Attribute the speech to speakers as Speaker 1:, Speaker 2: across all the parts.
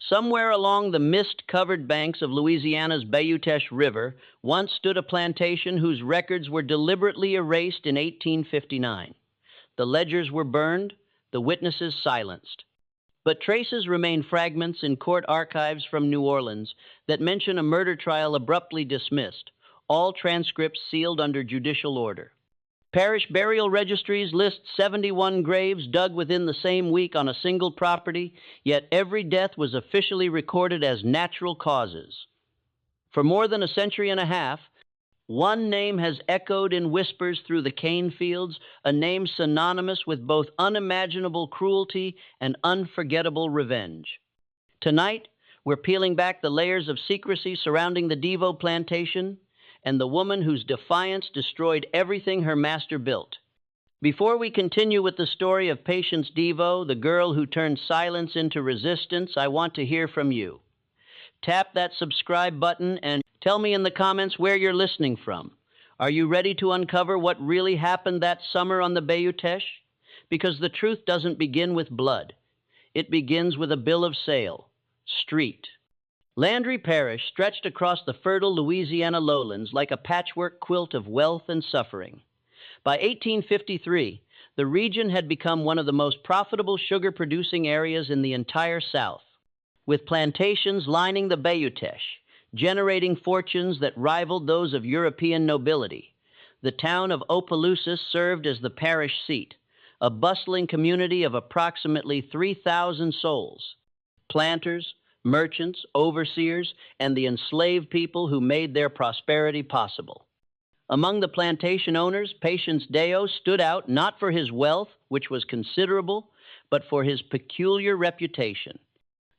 Speaker 1: Somewhere along the mist-covered banks of Louisiana's Bayou River once stood a plantation whose records were deliberately erased in 1859. The ledgers were burned, the witnesses silenced. But traces remain fragments in court archives from New Orleans that mention a murder trial abruptly dismissed, all transcripts sealed under judicial order. Parish burial registries list 71 graves dug within the same week on a single property, yet every death was officially recorded as natural causes. For more than a century and a half, one name has echoed in whispers through the cane fields, a name synonymous with both unimaginable cruelty and unforgettable revenge. Tonight, we're peeling back the layers of secrecy surrounding the Devo plantation and the woman whose defiance destroyed everything her master built. Before we continue with the story of Patience Devo, the girl who turned silence into resistance, I want to hear from you. Tap that subscribe button and tell me in the comments where you're listening from. Are you ready to uncover what really happened that summer on the Bayou? Because the truth doesn't begin with blood. It begins with a bill of sale. Street. Landry Parish stretched across the fertile Louisiana lowlands like a patchwork quilt of wealth and suffering. By 1853, the region had become one of the most profitable sugar-producing areas in the entire South, with plantations lining the Bayou, generating fortunes that rivaled those of European nobility. The town of Opelousas served as the parish seat, a bustling community of approximately 3,000 souls, planters, merchants, overseers, and the enslaved people who made their prosperity possible. Among the plantation owners, Patience Devo stood out not for his wealth, which was considerable, but for his peculiar reputation.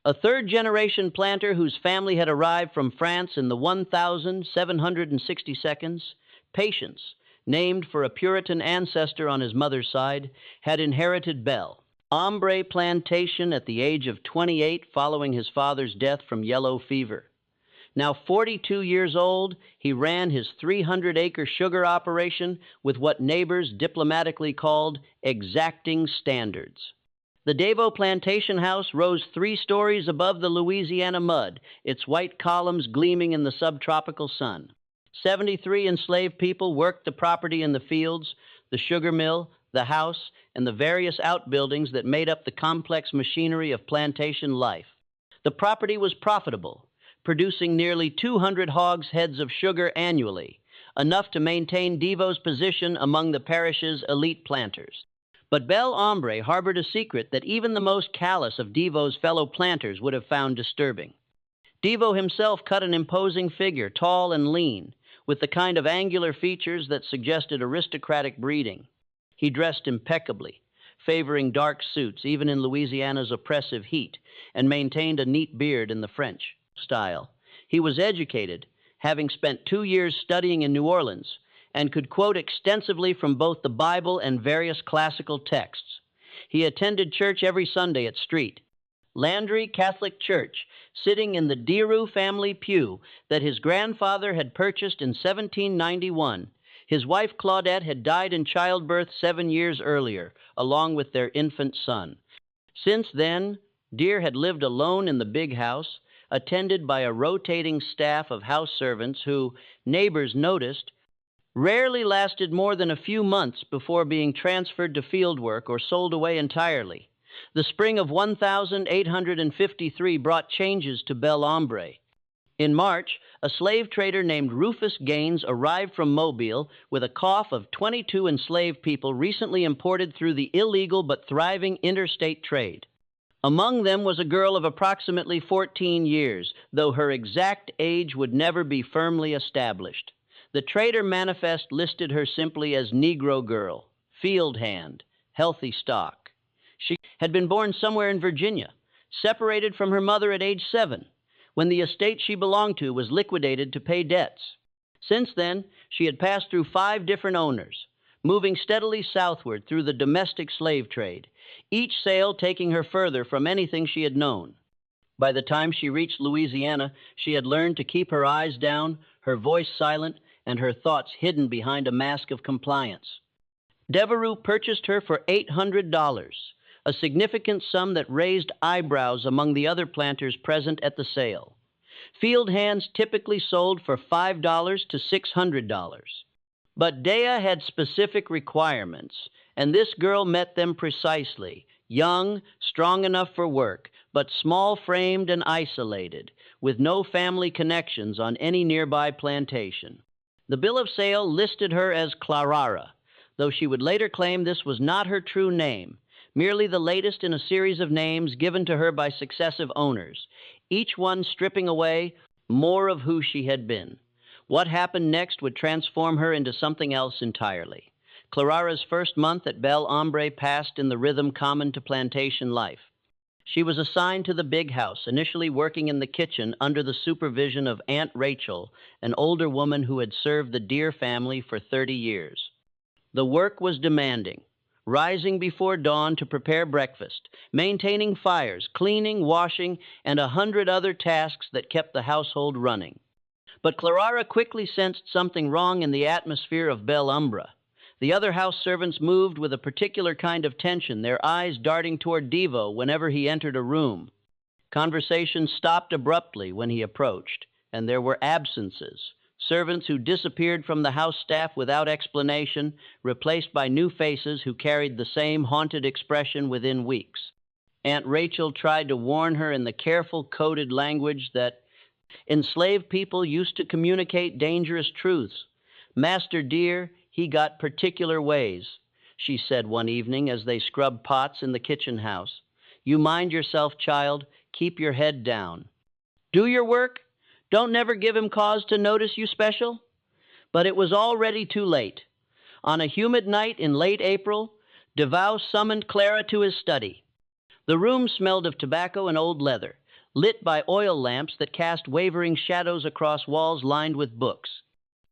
Speaker 1: A third-generation planter whose family had arrived from France in the 1762nd, Patience, named for a Puritan ancestor on his mother's side, had inherited Belle Ombre Plantation at the age of 28 following his father's death from yellow fever. Now 42 years old, he ran his 300-acre sugar operation with what neighbors diplomatically called exacting standards. The Devo plantation house rose 3 stories above the Louisiana mud, its white columns gleaming in the subtropical sun. 73 enslaved people worked the property in the fields, the sugar mill, the house, and the various outbuildings that made up the complex machinery of plantation life. The property was profitable, producing nearly 200 hogsheads of sugar annually, enough to maintain Devo's position among the parish's elite planters. But Belle Ombre harbored a secret that even the most callous of Devo's fellow planters would have found disturbing. Devo himself cut an imposing figure, tall and lean, with the kind of angular features that suggested aristocratic breeding. He dressed impeccably, favoring dark suits even in Louisiana's oppressive heat, and maintained a neat beard in the French style. He was educated, having spent 2 years studying in New Orleans, and could quote extensively from both the Bible and various classical texts. He attended church every Sunday at Street, Landry Catholic Church, sitting in the Deru family pew that his grandfather had purchased in 1791. His wife Claudette had died in childbirth 7 years earlier, along with their infant son. Since then, Deer had lived alone in the big house, attended by a rotating staff of house servants who, neighbors noticed, rarely lasted more than a few months before being transferred to field work or sold away entirely. The spring of 1853 brought changes to Belle Ombre. In March, a slave trader named Rufus Gaines arrived from Mobile with a cough of 22 enslaved people recently imported through the illegal but thriving interstate trade. Among them was a girl of approximately 14 years, though her exact age would never be firmly established. The trader manifest listed her simply as Negro girl, field hand, healthy stock. She had been born somewhere in Virginia, separated from her mother at age 7, when the estate she belonged to was liquidated to pay debts. Since then, she had passed through 5 different owners, moving steadily southward through the domestic slave trade, each sale taking her further from anything she had known. By the time she reached Louisiana, she had learned to keep her eyes down, her voice silent, and her thoughts hidden behind a mask of compliance. Devereux purchased her for $800, a significant sum that raised eyebrows among the other planters present at the sale. Field hands typically sold for $5 to $600. But Dea had specific requirements, and this girl met them precisely. Young, strong enough for work, but small-framed and isolated, with no family connections on any nearby plantation. The bill of sale listed her as Clarara, though she would later claim this was not her true name, merely the latest in a series of names given to her by successive owners, each one stripping away more of who she had been. What happened next would transform her into something else entirely. Clarara's first month at Bel Hombre passed in the rhythm common to plantation life. She was assigned to the big house, initially working in the kitchen under the supervision of Aunt Rachel, an older woman who had served the Deer family for 30 years. The work was demanding, rising before dawn to prepare breakfast, maintaining fires, cleaning, washing, and 100 other tasks that kept the household running. But Clarara quickly sensed something wrong in the atmosphere of Bel Umbra. The other house servants moved with a particular kind of tension, their eyes darting toward Devo whenever he entered a room. Conversation stopped abruptly when he approached, and there were absences. Servants who disappeared from the house staff without explanation, replaced by new faces who carried the same haunted expression within weeks. Aunt Rachel tried to warn her in the careful, coded language that enslaved people used to communicate dangerous truths. Master Deer, he got particular ways, she said one evening as they scrubbed pots in the kitchen house. You mind yourself, child. Keep your head down. Do your work. Don't never give him cause to notice you special. But it was already too late. On a humid night in late April, DeVoe summoned Clara to his study. The room smelled of tobacco and old leather, lit by oil lamps that cast wavering shadows across walls lined with books.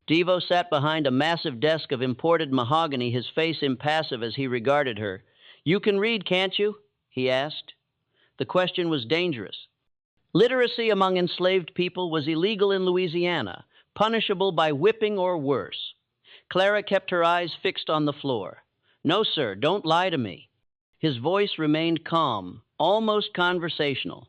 Speaker 1: Devo sat behind a massive desk of imported mahogany, his face impassive as he regarded her. You can read, can't you? He asked. The question was dangerous. Literacy among enslaved people was illegal in Louisiana, punishable by whipping or worse. Clara kept her eyes fixed on the floor. No, sir, don't lie to me. His voice remained calm, almost conversational.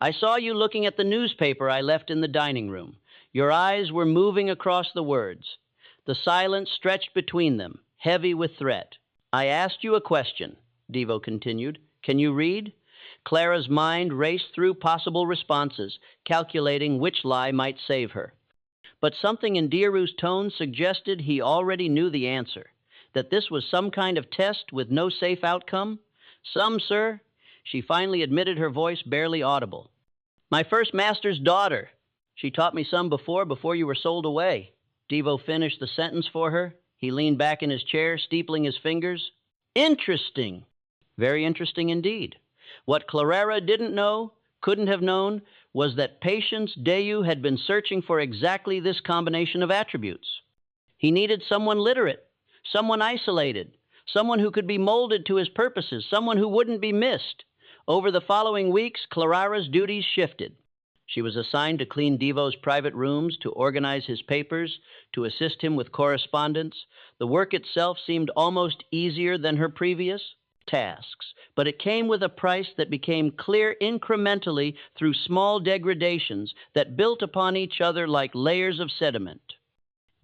Speaker 1: I saw you looking at the newspaper I left in the dining room. Your eyes were moving across the words. The silence stretched between them, heavy with threat. I asked you a question, Devo continued. Can you read? Clara's mind raced through possible responses, calculating which lie might save her. But something in Deeru's tone suggested he already knew the answer, that this was some kind of test with no safe outcome. Some, sir, she finally admitted, her voice barely audible. My first master's daughter. She taught me some before you were sold away. Devo finished the sentence for her. He leaned back in his chair, steepling his fingers. Interesting. Very interesting indeed. What Clarara didn't know, couldn't have known, was that Patience Dayu had been searching for exactly this combination of attributes. He needed someone literate, someone isolated, someone who could be molded to his purposes, someone who wouldn't be missed. Over the following weeks, Clarara's duties shifted. She was assigned to clean Devo's private rooms, to organize his papers, to assist him with correspondence. The work itself seemed almost easier than her previous tasks, but it came with a price that became clear incrementally through small degradations that built upon each other like layers of sediment.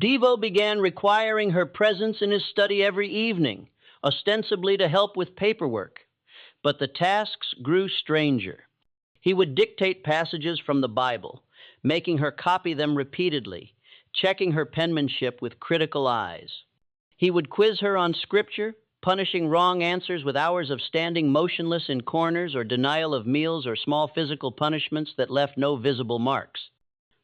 Speaker 1: Devo began requiring her presence in his study every evening, ostensibly to help with paperwork. But the tasks grew stranger. He would dictate passages from the Bible, making her copy them repeatedly, checking her penmanship with critical eyes. He would quiz her on scripture, punishing wrong answers with hours of standing motionless in corners or denial of meals or small physical punishments that left no visible marks.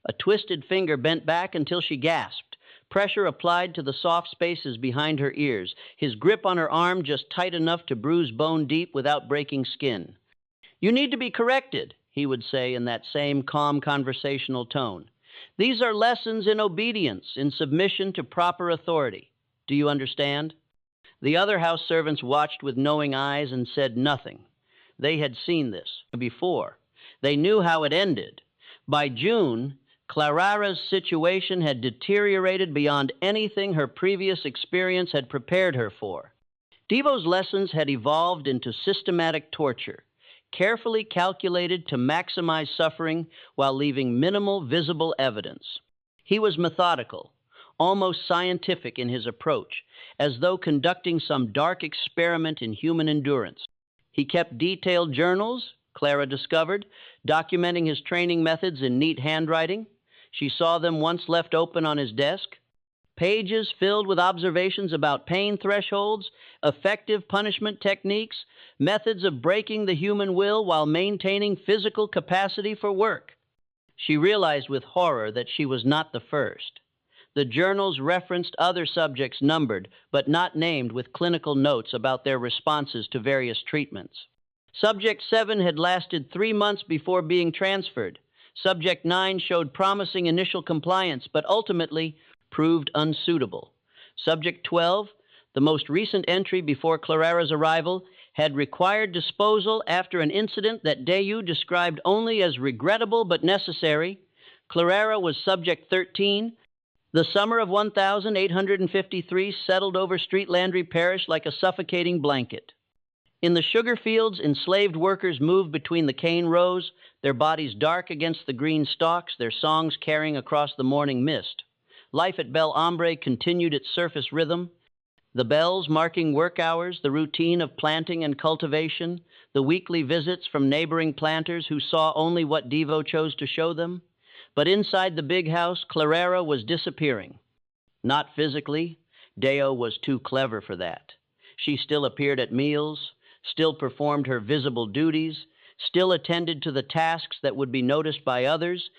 Speaker 1: A twisted finger bent back until she gasped, pressure applied to the soft spaces behind her ears, his grip on her arm just tight enough to bruise bone deep without breaking skin. You need to be corrected, he would say in that same calm conversational tone. These are lessons in obedience, in submission to proper authority. Do you understand? The other house servants watched with knowing eyes and said nothing. They had seen this before. They knew how it ended. By June, Clarara's situation had deteriorated beyond anything her previous experience had prepared her for. Devo's lessons had evolved into systematic torture, carefully calculated to maximize suffering while leaving minimal visible evidence. He was methodical, almost scientific in his approach, as though conducting some dark experiment in human endurance. He kept detailed journals, Clara discovered, documenting his training methods in neat handwriting. She saw them once left open on his desk. Pages filled with observations about pain thresholds, effective punishment techniques, methods of breaking the human will while maintaining physical capacity for work. She realized with horror that she was not the first. The journals referenced other subjects numbered, but not named, with clinical notes about their responses to various treatments. Subject 7 had lasted 3 months before being transferred. Subject 9 showed promising initial compliance, but ultimately proved unsuitable. Subject 12, the most recent entry before Clarara's arrival, had required disposal after an incident that Dayu described only as regrettable but necessary. Clarara was subject 13. The summer of 1853 settled over Street Landry Parish like a suffocating blanket. In the sugar fields, enslaved workers moved between the cane rows, their bodies dark against the green stalks, their songs carrying across the morning mist. Life at Bel Hombre continued its surface rhythm, the bells marking work hours, the routine of planting and cultivation, the weekly visits from neighboring planters who saw only what Devo chose to show them. But inside the big house, Clarara was disappearing. Not physically. Deo was too clever for that. She still appeared at meals, still performed her visible duties, still attended to the tasks that would be noticed by others,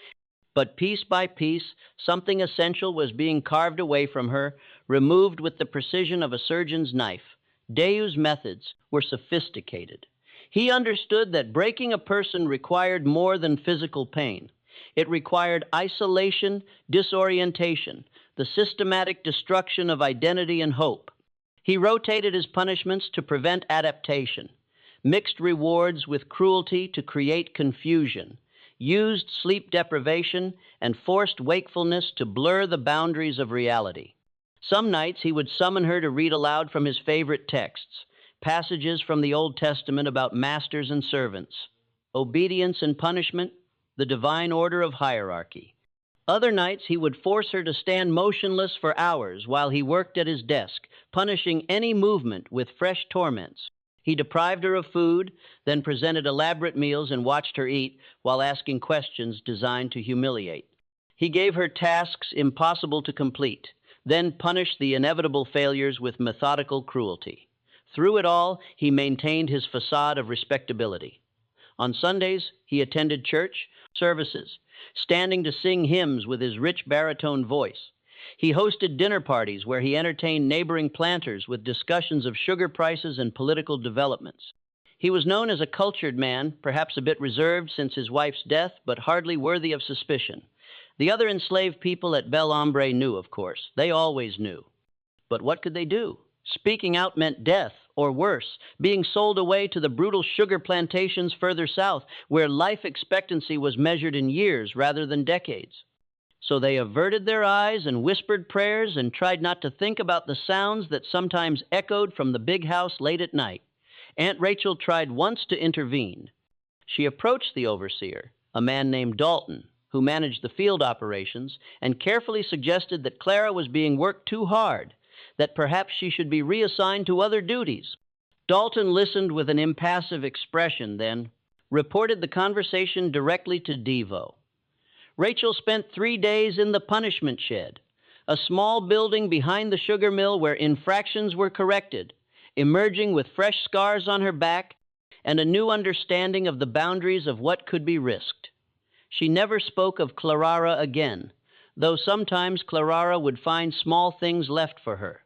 Speaker 1: but piece by piece, something essential was being carved away from her, removed with the precision of a surgeon's knife. Deyu's methods were sophisticated. He understood that breaking a person required more than physical pain. It required isolation, disorientation, the systematic destruction of identity and hope. He rotated his punishments to prevent adaptation, mixed rewards with cruelty to create confusion, used sleep deprivation and forced wakefulness to blur the boundaries of reality. Some nights he would summon her to read aloud from his favorite texts, passages from the Old Testament about masters and servants, obedience and punishment, the divine order of hierarchy. Other nights he would force her to stand motionless for hours while he worked at his desk, punishing any movement with fresh torments. He deprived her of food, then presented elaborate meals and watched her eat while asking questions designed to humiliate. He gave her tasks impossible to complete, then punished the inevitable failures with methodical cruelty. Through it all, he maintained his facade of respectability. On Sundays, he attended church services, standing to sing hymns with his rich baritone voice. He hosted dinner parties where he entertained neighboring planters with discussions of sugar prices and political developments. He was known as a cultured man, perhaps a bit reserved since his wife's death, but hardly worthy of suspicion. The other enslaved people at Bel Hombre knew, of course. They always knew. But what could they do? Speaking out meant death, or worse, being sold away to the brutal sugar plantations further south, where life expectancy was measured in years rather than decades. So they averted their eyes and whispered prayers and tried not to think about the sounds that sometimes echoed from the big house late at night. Aunt Rachel tried once to intervene. She approached the overseer, a man named Dalton, who managed the field operations, and carefully suggested that Clara was being worked too hard, that perhaps she should be reassigned to other duties. Dalton listened with an impassive expression, then reported the conversation directly to Devo. Rachel spent 3 days in the punishment shed, a small building behind the sugar mill where infractions were corrected, emerging with fresh scars on her back and a new understanding of the boundaries of what could be risked. She never spoke of Clarara again, though sometimes Clarara would find small things left for her.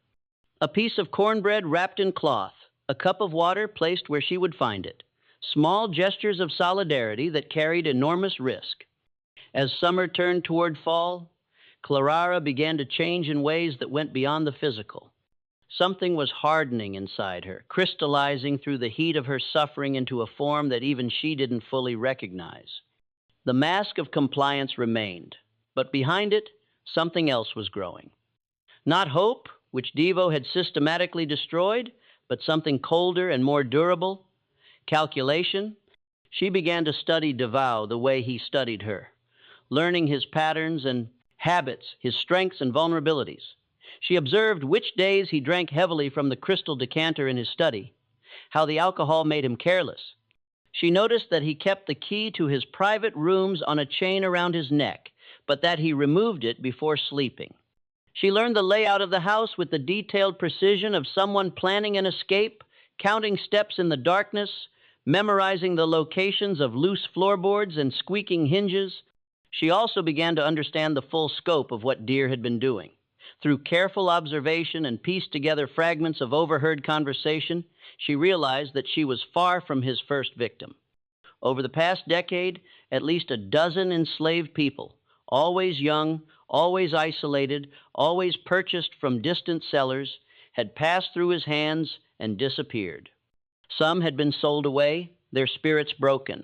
Speaker 1: A piece of cornbread wrapped in cloth, a cup of water placed where she would find it. Small gestures of solidarity that carried enormous risk. As summer turned toward fall, Clarara began to change in ways that went beyond the physical. Something was hardening inside her, crystallizing through the heat of her suffering into a form that even she didn't fully recognize. The mask of compliance remained, but behind it, something else was growing. Not hope, which Devo had systematically destroyed, but something colder and more durable? Calculation? She began to study DeVoe the way he studied her, learning his patterns and habits, his strengths and vulnerabilities. She observed which days he drank heavily from the crystal decanter in his study, how the alcohol made him careless. She noticed that he kept the key to his private rooms on a chain around his neck, but that he removed it before sleeping. She learned the layout of the house with the detailed precision of someone planning an escape, counting steps in the darkness, memorizing the locations of loose floorboards and squeaking hinges. She also began to understand the full scope of what Deere had been doing. Through careful observation and pieced together fragments of overheard conversation, she realized that she was far from his first victim. Over the past decade, at least a dozen enslaved people, always young, always isolated, always purchased from distant sellers, had passed through his hands and disappeared. Some had been sold away, their spirits broken.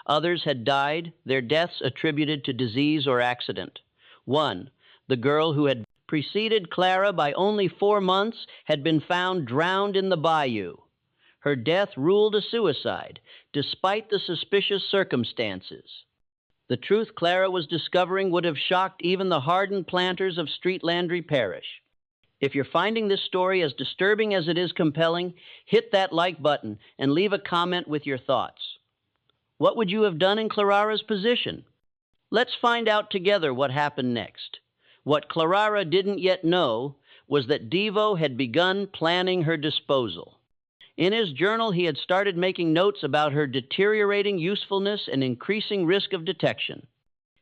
Speaker 1: Others had died, their deaths attributed to disease or accident. One, the girl who had preceded Clara by only 4 months, had been found drowned in the bayou. Her death ruled a suicide, despite the suspicious circumstances. The truth Clara was discovering would have shocked even the hardened planters of Street Landry Parish. If you're finding this story as disturbing as it is compelling, hit that like button and leave a comment with your thoughts. What would you have done in Clarara's position? Let's find out together what happened next. What Clara didn't yet know was that Devo had begun planning her disposal. In his journal, he had started making notes about her deteriorating usefulness and increasing risk of detection.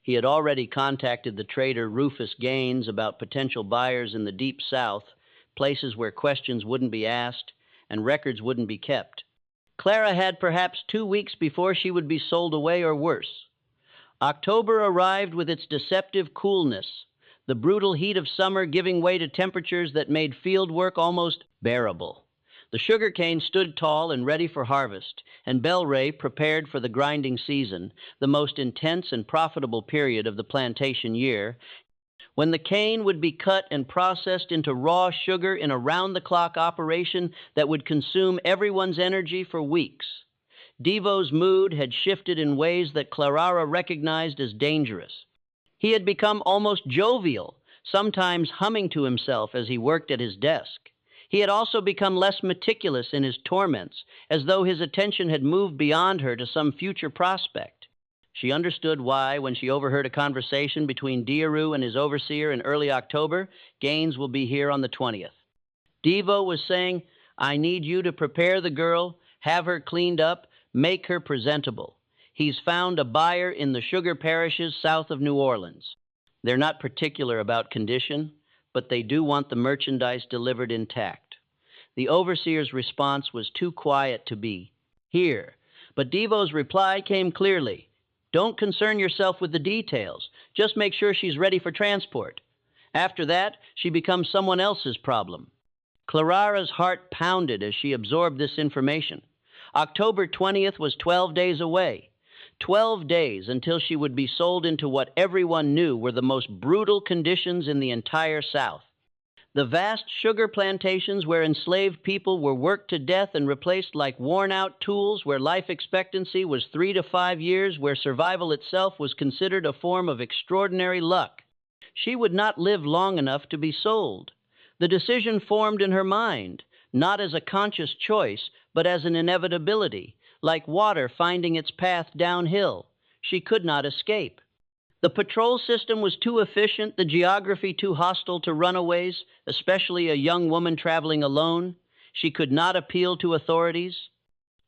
Speaker 1: He had already contacted the trader Rufus Gaines about potential buyers in the Deep South, places where questions wouldn't be asked and records wouldn't be kept. Clara had perhaps 2 weeks before she would be sold away or worse. October arrived with its deceptive coolness, the brutal heat of summer giving way to temperatures that made field work almost bearable. The sugarcane stood tall and ready for harvest, and Belray prepared for the grinding season, the most intense and profitable period of the plantation year, when the cane would be cut and processed into raw sugar in a round-the-clock operation that would consume everyone's energy for weeks. Devo's mood had shifted in ways that Clara recognized as dangerous. He had become almost jovial, sometimes humming to himself as he worked at his desk. He had also become less meticulous in his torments, as though his attention had moved beyond her to some future prospect. She understood why, when she overheard a conversation between Dearoo and his overseer in early October, Gaines will be here on the 20th. Devo was saying, "I need you to prepare the girl, have her cleaned up, make her presentable. He's found a buyer in the sugar parishes south of New Orleans. They're not particular about condition, but they do want the merchandise delivered intact." The overseer's response was too quiet to be here, but Devo's reply came clearly. "Don't concern yourself with the details. Just make sure she's ready for transport. After that, she becomes someone else's problem." Clarara's heart pounded as she absorbed this information. October 20th was 12 days away. 12 days until she would be sold into what everyone knew were the most brutal conditions in the entire South. The vast sugar plantations where enslaved people were worked to death and replaced like worn-out tools, where life expectancy was 3 to 5 years, where survival itself was considered a form of extraordinary luck. She would not live long enough to be sold. The decision formed in her mind, not as a conscious choice, but as an inevitability, like water finding its path downhill. She could not escape. The patrol system was too efficient, the geography too hostile to runaways, especially a young woman traveling alone. She could not appeal to authorities.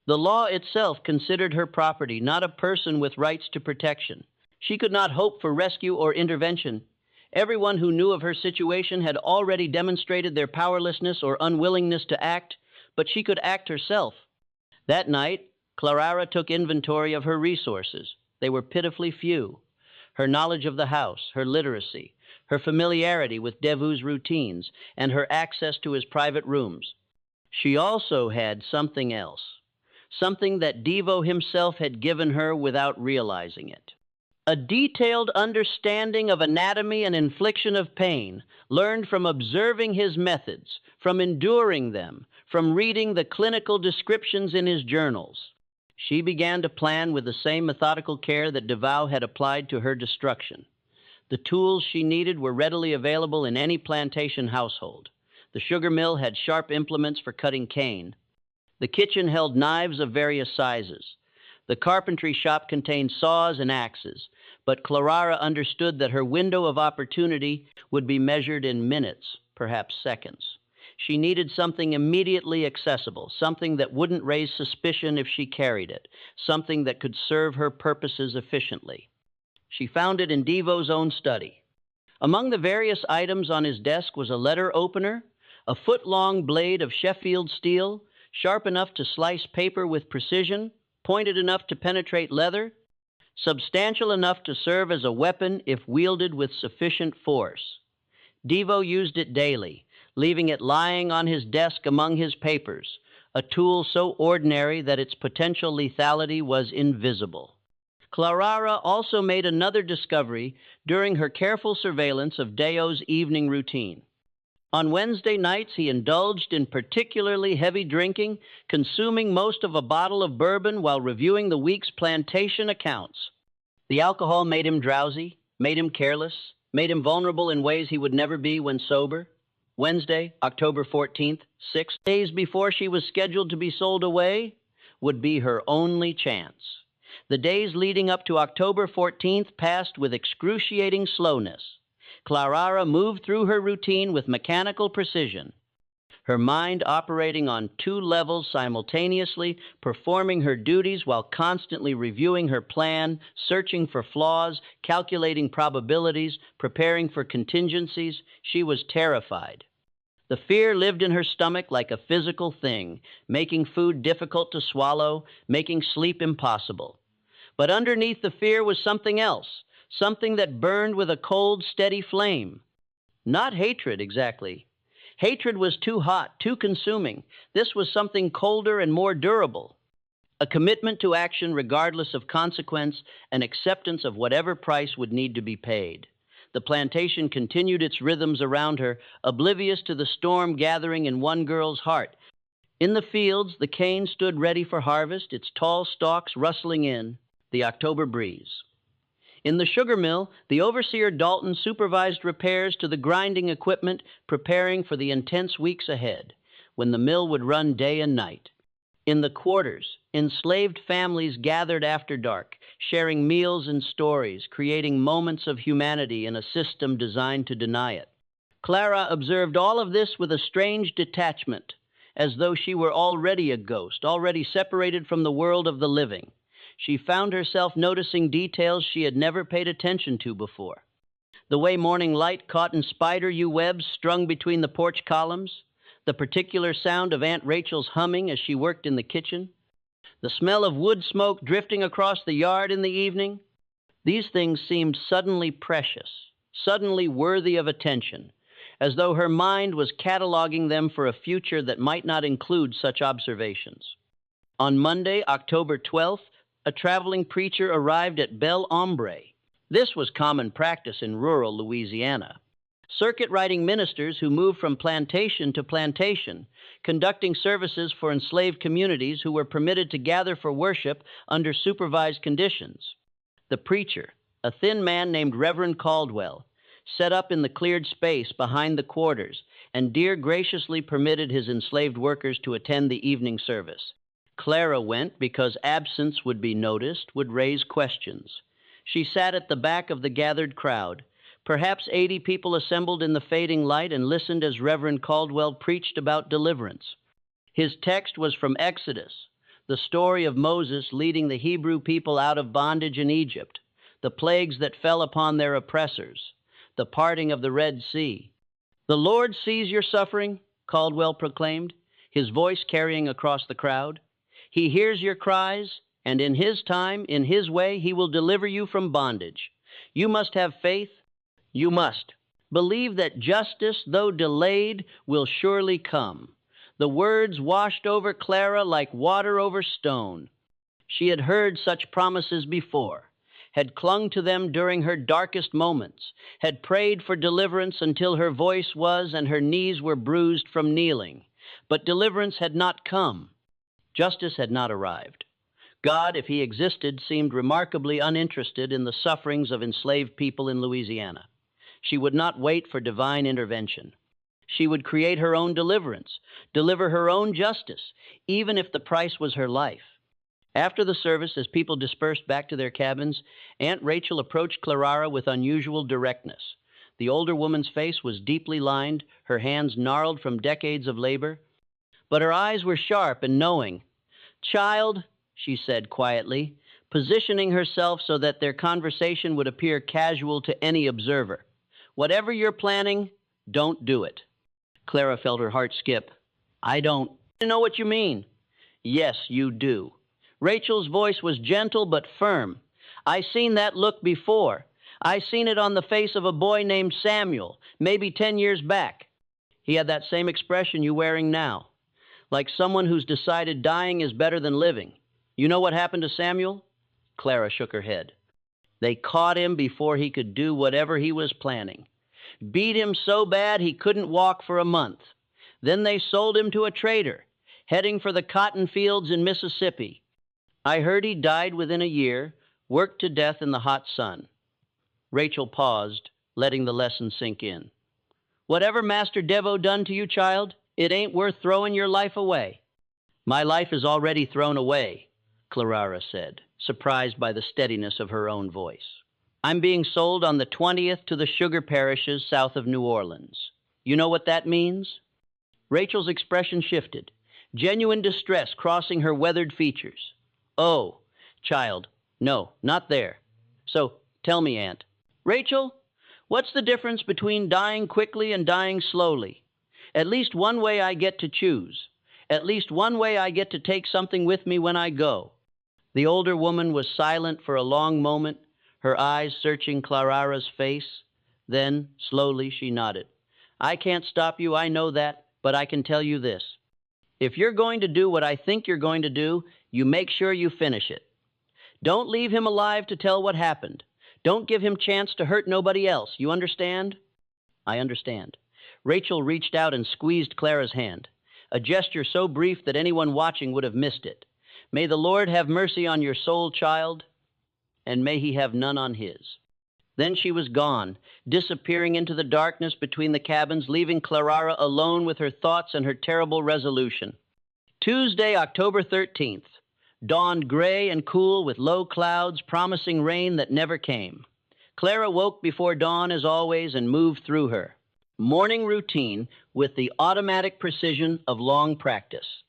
Speaker 1: The law itself considered her property, not a person with rights to protection. She could not hope for rescue or intervention. Everyone who knew of her situation had already demonstrated their powerlessness or unwillingness to act, but she could act herself. That night, Clara took inventory of her resources. They were pitifully few. Her knowledge of the house, her literacy, her familiarity with Devu's routines, and her access to his private rooms. She also had something else, something that Devo himself had given her without realizing it. A detailed understanding of anatomy and infliction of pain, learned from observing his methods, from enduring them, from reading the clinical descriptions in his journals. She began to plan with the same methodical care that DeVoe had applied to her destruction. The tools she needed were readily available in any plantation household. The sugar mill had sharp implements for cutting cane. The kitchen held knives of various sizes. The carpentry shop contained saws and axes, but Clara understood that her window of opportunity would be measured in minutes, perhaps seconds. She needed something immediately accessible, something that wouldn't raise suspicion if she carried it, something that could serve her purposes efficiently. She found it in DeVoe's own study. Among the various items on his desk was a letter opener, a foot-long blade of Sheffield steel, sharp enough to slice paper with precision, pointed enough to penetrate leather, substantial enough to serve as a weapon if wielded with sufficient force. DeVoe used it daily, leaving it lying on his desk among his papers, a tool so ordinary that its potential lethality was invisible. Clara also made another discovery during her careful surveillance of Deo's evening routine. On Wednesday nights, he indulged in particularly heavy drinking, consuming most of a bottle of bourbon while reviewing the week's plantation accounts. The alcohol made him drowsy, made him careless, made him vulnerable in ways he would never be when sober. Wednesday, October 14th, 6 days before she was scheduled to be sold away, would be her only chance. The days leading up to October 14th passed with excruciating slowness. Clara moved through her routine with mechanical precision, her mind operating on two levels simultaneously, performing her duties while constantly reviewing her plan, searching for flaws, calculating probabilities, preparing for contingencies. She was terrified. The fear lived in her stomach like a physical thing, making food difficult to swallow, making sleep impossible. But underneath the fear was something else, something that burned with a cold, steady flame. Not hatred, exactly. Hatred was too hot, too consuming. This was something colder and more durable. A commitment to action regardless of consequence, an acceptance of whatever price would need to be paid. The plantation continued its rhythms around her, oblivious to the storm gathering in one girl's heart. In the fields, the cane stood ready for harvest, its tall stalks rustling in the October breeze. In the sugar mill, the overseer Dalton supervised repairs to the grinding equipment, preparing for the intense weeks ahead, when the mill would run day and night. In the quarters, enslaved families gathered after dark, sharing meals and stories, creating moments of humanity in a system designed to deny it. Clara observed all of this with a strange detachment, as though she were already a ghost, already separated from the world of the living. She found herself noticing details she had never paid attention to before. The way morning light caught in spider webs strung between the porch columns, the particular sound of Aunt Rachel's humming as she worked in the kitchen, the smell of wood smoke drifting across the yard in the evening. These things seemed suddenly precious, suddenly worthy of attention, as though her mind was cataloging them for a future that might not include such observations. On Monday, October 12th, a traveling preacher arrived at Bel Ombre. This was common practice in rural Louisiana. Circuit-riding ministers who moved from plantation to plantation, conducting services for enslaved communities who were permitted to gather for worship under supervised conditions. The preacher, a thin man named Reverend Caldwell, set up in the cleared space behind the quarters and graciously permitted his enslaved workers to attend the evening service. Clara went because absence would be noticed, would raise questions. She sat at the back of the gathered crowd. Perhaps 80 people assembled in the fading light and listened as Reverend Caldwell preached about deliverance. His text was from Exodus, the story of Moses leading the Hebrew people out of bondage in Egypt, the plagues that fell upon their oppressors, the parting of the Red Sea. "The Lord sees your suffering," Caldwell proclaimed, his voice carrying across the crowd. "He hears your cries, and in His time, in His way, He will deliver you from bondage. You must have faith. You must believe that justice, though delayed, will surely come." The words washed over Clara like water over stone. She had heard such promises before, had clung to them during her darkest moments, had prayed for deliverance until her voice was and her knees were bruised from kneeling. But deliverance had not come. Justice had not arrived. God, if he existed, seemed remarkably uninterested in the sufferings of enslaved people in Louisiana. She would not wait for divine intervention. She would create her own deliverance, deliver her own justice, even if the price was her life. After the service, as people dispersed back to their cabins, Aunt Rachel approached Clara with unusual directness. The older woman's face was deeply lined, her hands gnarled from decades of labor, but her eyes were sharp and knowing. "Child," she said quietly, positioning herself so that their conversation would appear casual to any observer. "Whatever you're planning, don't do it." Clara felt her heart skip. "I don't know what you mean." "Yes, you do." Rachel's voice was gentle but firm. "I seen that look before. I seen it on the face of a boy named Samuel, maybe 10 years back. He had that same expression you're wearing now, like someone who's decided dying is better than living. You know what happened to Samuel?" Clara shook her head. "They caught him before he could do whatever he was planning. Beat him so bad he couldn't walk for a month. Then they sold him to a trader, heading for the cotton fields in Mississippi. I heard he died within a year, worked to death in the hot sun." Rachel paused, letting the lesson sink in. "Whatever Master Devo done to you, child, it ain't worth throwing your life away." "My life is already thrown away," Clara said, surprised by the steadiness of her own voice. "I'm being sold on the 20th to the sugar parishes south of New Orleans. You know what that means?" Rachel's expression shifted, genuine distress crossing her weathered features. "Oh, child, no, not there. So, tell me, Aunt." "Rachel, what's the difference between dying quickly and dying slowly? At least one way I get to choose. At least one way I get to take something with me when I go." The older woman was silent for a long moment, her eyes searching Clara's face. Then, slowly, she nodded. "I can't stop you, I know that, but I can tell you this. If you're going to do what I think you're going to do, you make sure you finish it. Don't leave him alive to tell what happened. Don't give him chance to hurt nobody else. You understand?" "I understand." Rachel reached out and squeezed Clara's hand, a gesture so brief that anyone watching would have missed it. "May the Lord have mercy on your soul, child, and may he have none on his." Then she was gone, disappearing into the darkness between the cabins, leaving Clara alone with her thoughts and her terrible resolution. Tuesday, October 13th. Dawned gray and cool with low clouds promising rain that never came. Clara woke before dawn as always and moved through her morning routine with the automatic precision of long practice.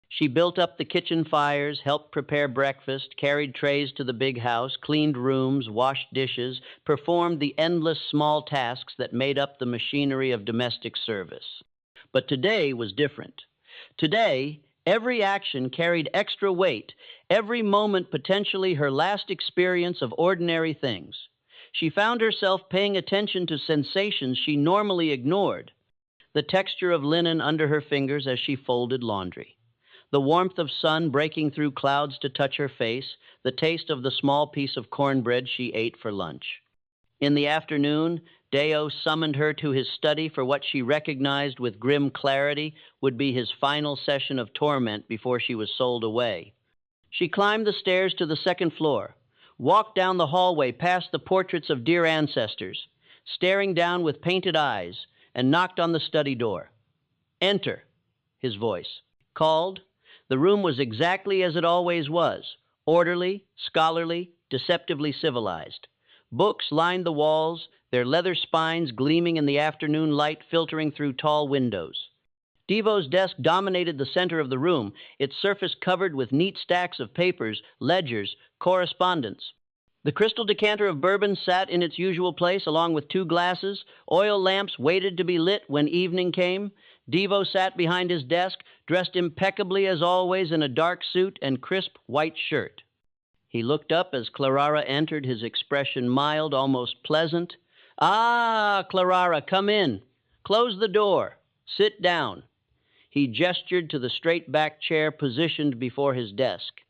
Speaker 1: She built up the kitchen fires, helped prepare breakfast, carried trays to the big house, cleaned rooms, washed dishes, performed the endless small tasks that made up the machinery of domestic service. But today was different. Today, every action carried extra weight, every moment potentially her last experience of ordinary things. She found herself paying attention to sensations she normally ignored. The texture of linen under her fingers as she folded laundry. The warmth of sun breaking through clouds to touch her face, the taste of the small piece of cornbread she ate for lunch. In the afternoon, Deo summoned her to his study for what she recognized with grim clarity would be his final session of torment before she was sold away. She climbed the stairs to the second floor, walked down the hallway past the portraits of dear ancestors, staring down with painted eyes, and knocked on the study door. "Enter," his voice called. The room was exactly as it always was, orderly, scholarly, deceptively civilized. Books lined the walls, their leather spines gleaming in the afternoon light filtering through tall windows. Devo's desk dominated the center of the room, its surface covered with neat stacks of papers, ledgers, correspondence. The crystal decanter of bourbon sat in its usual place along with 2 glasses. Oil lamps waited to be lit when evening came. Devo sat behind his desk, dressed impeccably as always in a dark suit and crisp white shirt. He looked up as Clara entered, his expression mild, almost pleasant. "Ah, Clara, come in. Close the door. Sit down." He gestured to the straight-backed chair positioned before his desk.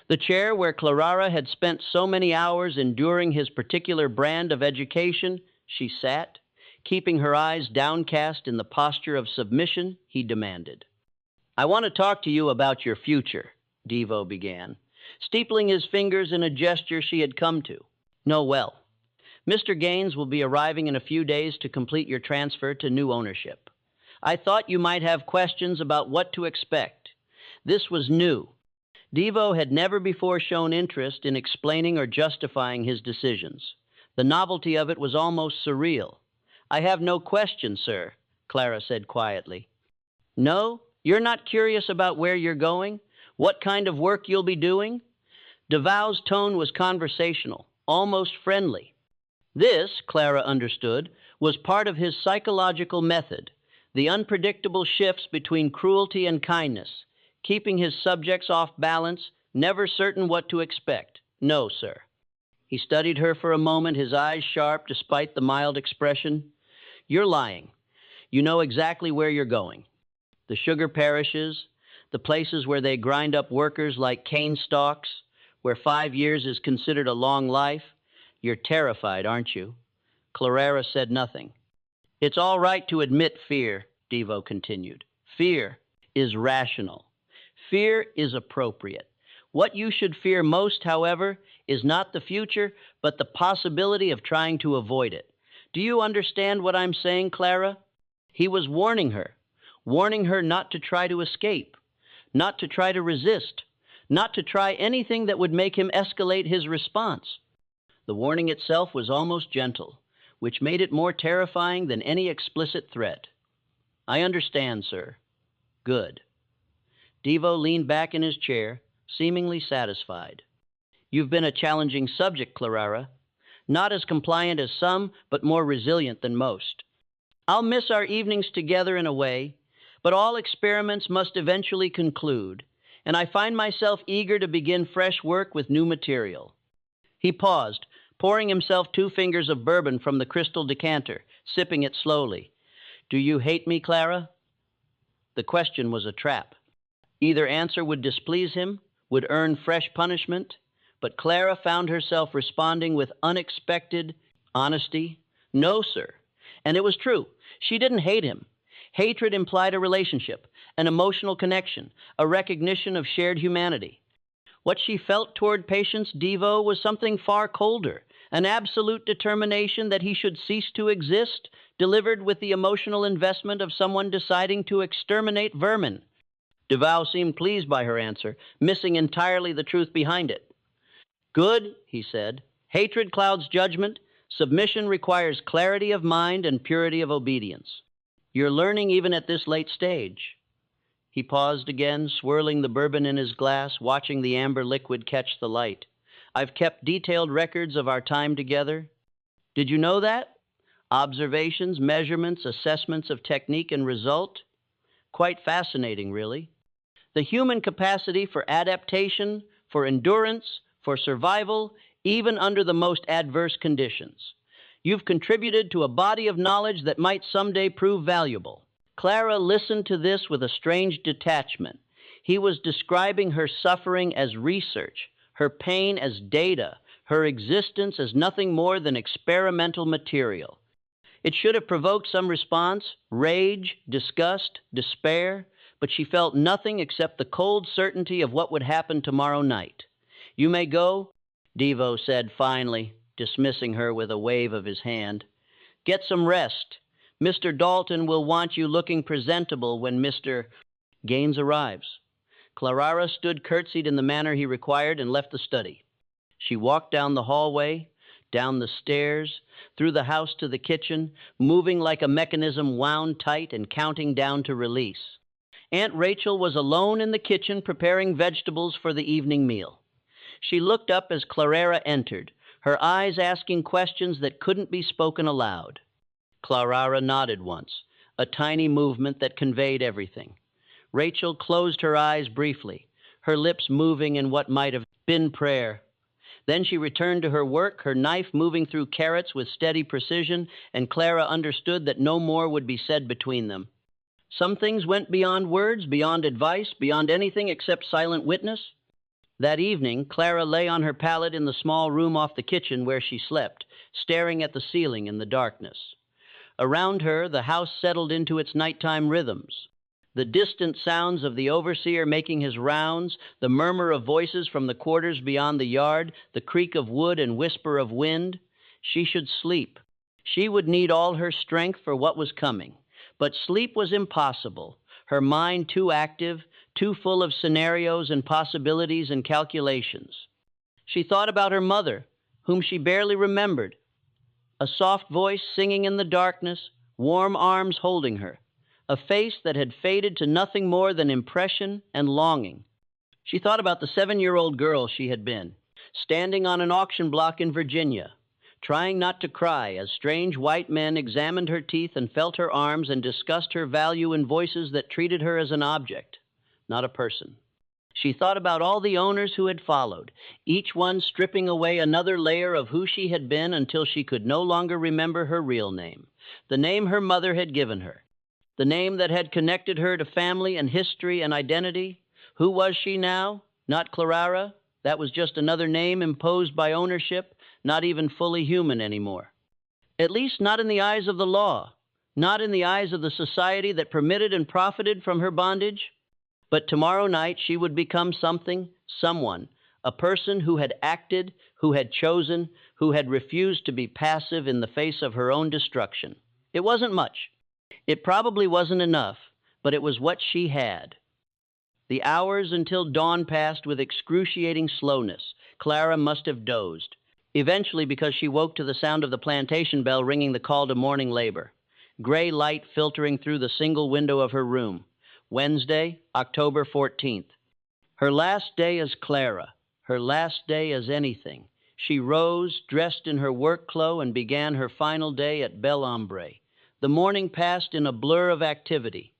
Speaker 1: The chair where Clara had spent so many hours enduring his particular brand of education, she sat, keeping her eyes downcast in the posture of submission he demanded. I want to talk to you about your future, Devo began, steepling his fingers in a gesture she had come to. Know well. Mr. Gaines will be arriving in a few days to complete your transfer to new ownership. I thought you might have questions about what to expect. This was new. Devo had never before shown interest in explaining or justifying his decisions. The novelty of it was almost surreal. I have no question, sir, Clara said quietly. No? You're not curious about where you're going? What kind of work you'll be doing? DeVow's tone was conversational, almost friendly. This, Clara understood, was part of his psychological method, the unpredictable shifts between cruelty and kindness, keeping his subjects off balance, never certain what to expect. No, sir. He studied her for a moment, his eyes sharp despite the mild expression. You're lying. You know exactly where you're going. The sugar parishes, the places where they grind up workers like cane stalks, where 5 years is considered a long life. You're terrified, aren't you? Clara said nothing. It's all right to admit fear, Devo continued. Fear is rational. Fear is appropriate. What you should fear most, however, is not the future, but the possibility of trying to avoid it. Do you understand what I'm saying, Clara? He was warning her not to try to escape, not to try to resist, not to try anything that would make him escalate his response. The warning itself was almost gentle, which made it more terrifying than any explicit threat. I understand, sir. Good. Devo leaned back in his chair, seemingly satisfied. You've been a challenging subject, Clara. Not as compliant as some, but more resilient than most. I'll miss our evenings together in a way, but all experiments must eventually conclude, and I find myself eager to begin fresh work with new material. He paused, pouring himself 2 fingers of bourbon from the crystal decanter, sipping it slowly. Do you hate me, Clara? The question was a trap. Either answer would displease him, would earn fresh punishment, but Clara found herself responding with unexpected honesty. No, sir. And it was true. She didn't hate him. Hatred implied a relationship, an emotional connection, a recognition of shared humanity. What she felt toward Patience Devo was something far colder, an absolute determination that he should cease to exist, delivered with the emotional investment of someone deciding to exterminate vermin. DeVow seemed pleased by her answer, missing entirely the truth behind it. Good, he said. Hatred clouds judgment. Submission requires clarity of mind and purity of obedience. You're learning even at this late stage. He paused again, swirling the bourbon in his glass, watching the amber liquid catch the light. I've kept detailed records of our time together. Did you know that? Observations, measurements, assessments of technique and result. Quite fascinating, really. The human capacity for adaptation, for endurance, for survival, even under the most adverse conditions. You've contributed to a body of knowledge that might someday prove valuable. Clara listened to this with a strange detachment. He was describing her suffering as research, her pain as data, her existence as nothing more than experimental material. It should have provoked some response, rage, disgust, despair, but she felt nothing except the cold certainty of what would happen tomorrow night. You may go, Devo said finally, dismissing her with a wave of his hand. Get some rest. Mr. Dalton will want you looking presentable when Mr. Gaines arrives. Clara stood curtsied in the manner he required and left the study. She walked down the hallway, down the stairs, through the house to the kitchen, moving like a mechanism wound tight and counting down to release. Aunt Rachel was alone in the kitchen preparing vegetables for the evening meal. She looked up as Clara entered, her eyes asking questions that couldn't be spoken aloud. Clara nodded once, a tiny movement that conveyed everything. Rachel closed her eyes briefly, her lips moving in what might have been prayer. Then she returned to her work, her knife moving through carrots with steady precision, and Clara understood that no more would be said between them. Some things went beyond words, beyond advice, beyond anything except silent witness. That evening, Clara lay on her pallet in the small room off the kitchen where she slept, staring at the ceiling in the darkness. Around her, the house settled into its nighttime rhythms. The distant sounds of the overseer making his rounds, the murmur of voices from the quarters beyond the yard, the creak of wood and whisper of wind. She should sleep. She would need all her strength for what was coming. But sleep was impossible, her mind too active, too full of scenarios and possibilities and calculations. She thought about her mother, whom she barely remembered, a soft voice singing in the darkness, warm arms holding her, a face that had faded to nothing more than impression and longing. She thought about the 7-year-old girl she had been, standing on an auction block in Virginia, trying not to cry as strange white men examined her teeth and felt her arms and discussed her value in voices that treated her as an object, not a person. She thought about all the owners who had followed, each one stripping away another layer of who she had been until she could no longer remember her real name, the name her mother had given her, the name that had connected her to family and history and identity. Who was she now? Not Clara. That was just another name imposed by ownership, not even fully human anymore. At least not in the eyes of the law, not in the eyes of the society that permitted and profited from her bondage. But tomorrow night she would become something, someone, a person who had acted, who had chosen, who had refused to be passive in the face of her own destruction. It wasn't much. It probably wasn't enough, but it was what she had. The hours until dawn passed with excruciating slowness. Clara must have dozed, eventually because she woke to the sound of the plantation bell ringing the call to morning labor, gray light filtering through the single window of her room. Wednesday, October 14th. Her last day as Clara, her last day as anything. She rose, dressed in her work clothes, and began her final day at Bel Hombre. The morning passed in a blur of activity.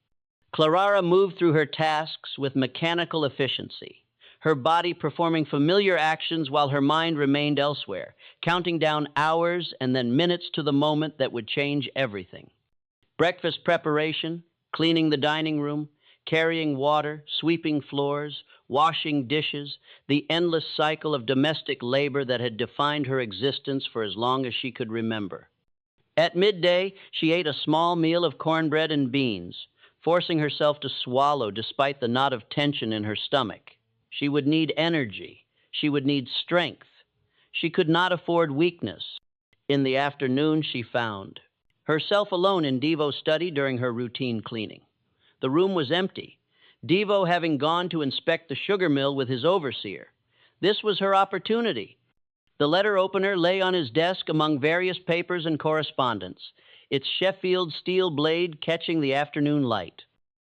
Speaker 1: Clara moved through her tasks with mechanical efficiency, her body performing familiar actions while her mind remained elsewhere, counting down hours and then minutes to the moment that would change everything. Breakfast preparation, cleaning the dining room, carrying water, sweeping floors, washing dishes, the endless cycle of domestic labor that had defined her existence for as long as she could remember. At midday, she ate a small meal of cornbread and beans, forcing herself to swallow despite the knot of tension in her stomach. She would need energy. She would need strength. She could not afford weakness. In the afternoon, she found herself alone in Devo's study during her routine cleaning. The room was empty, Devo having gone to inspect the sugar mill with his overseer. This was her opportunity. The letter opener lay on his desk among various papers and correspondence, its Sheffield steel blade catching the afternoon light.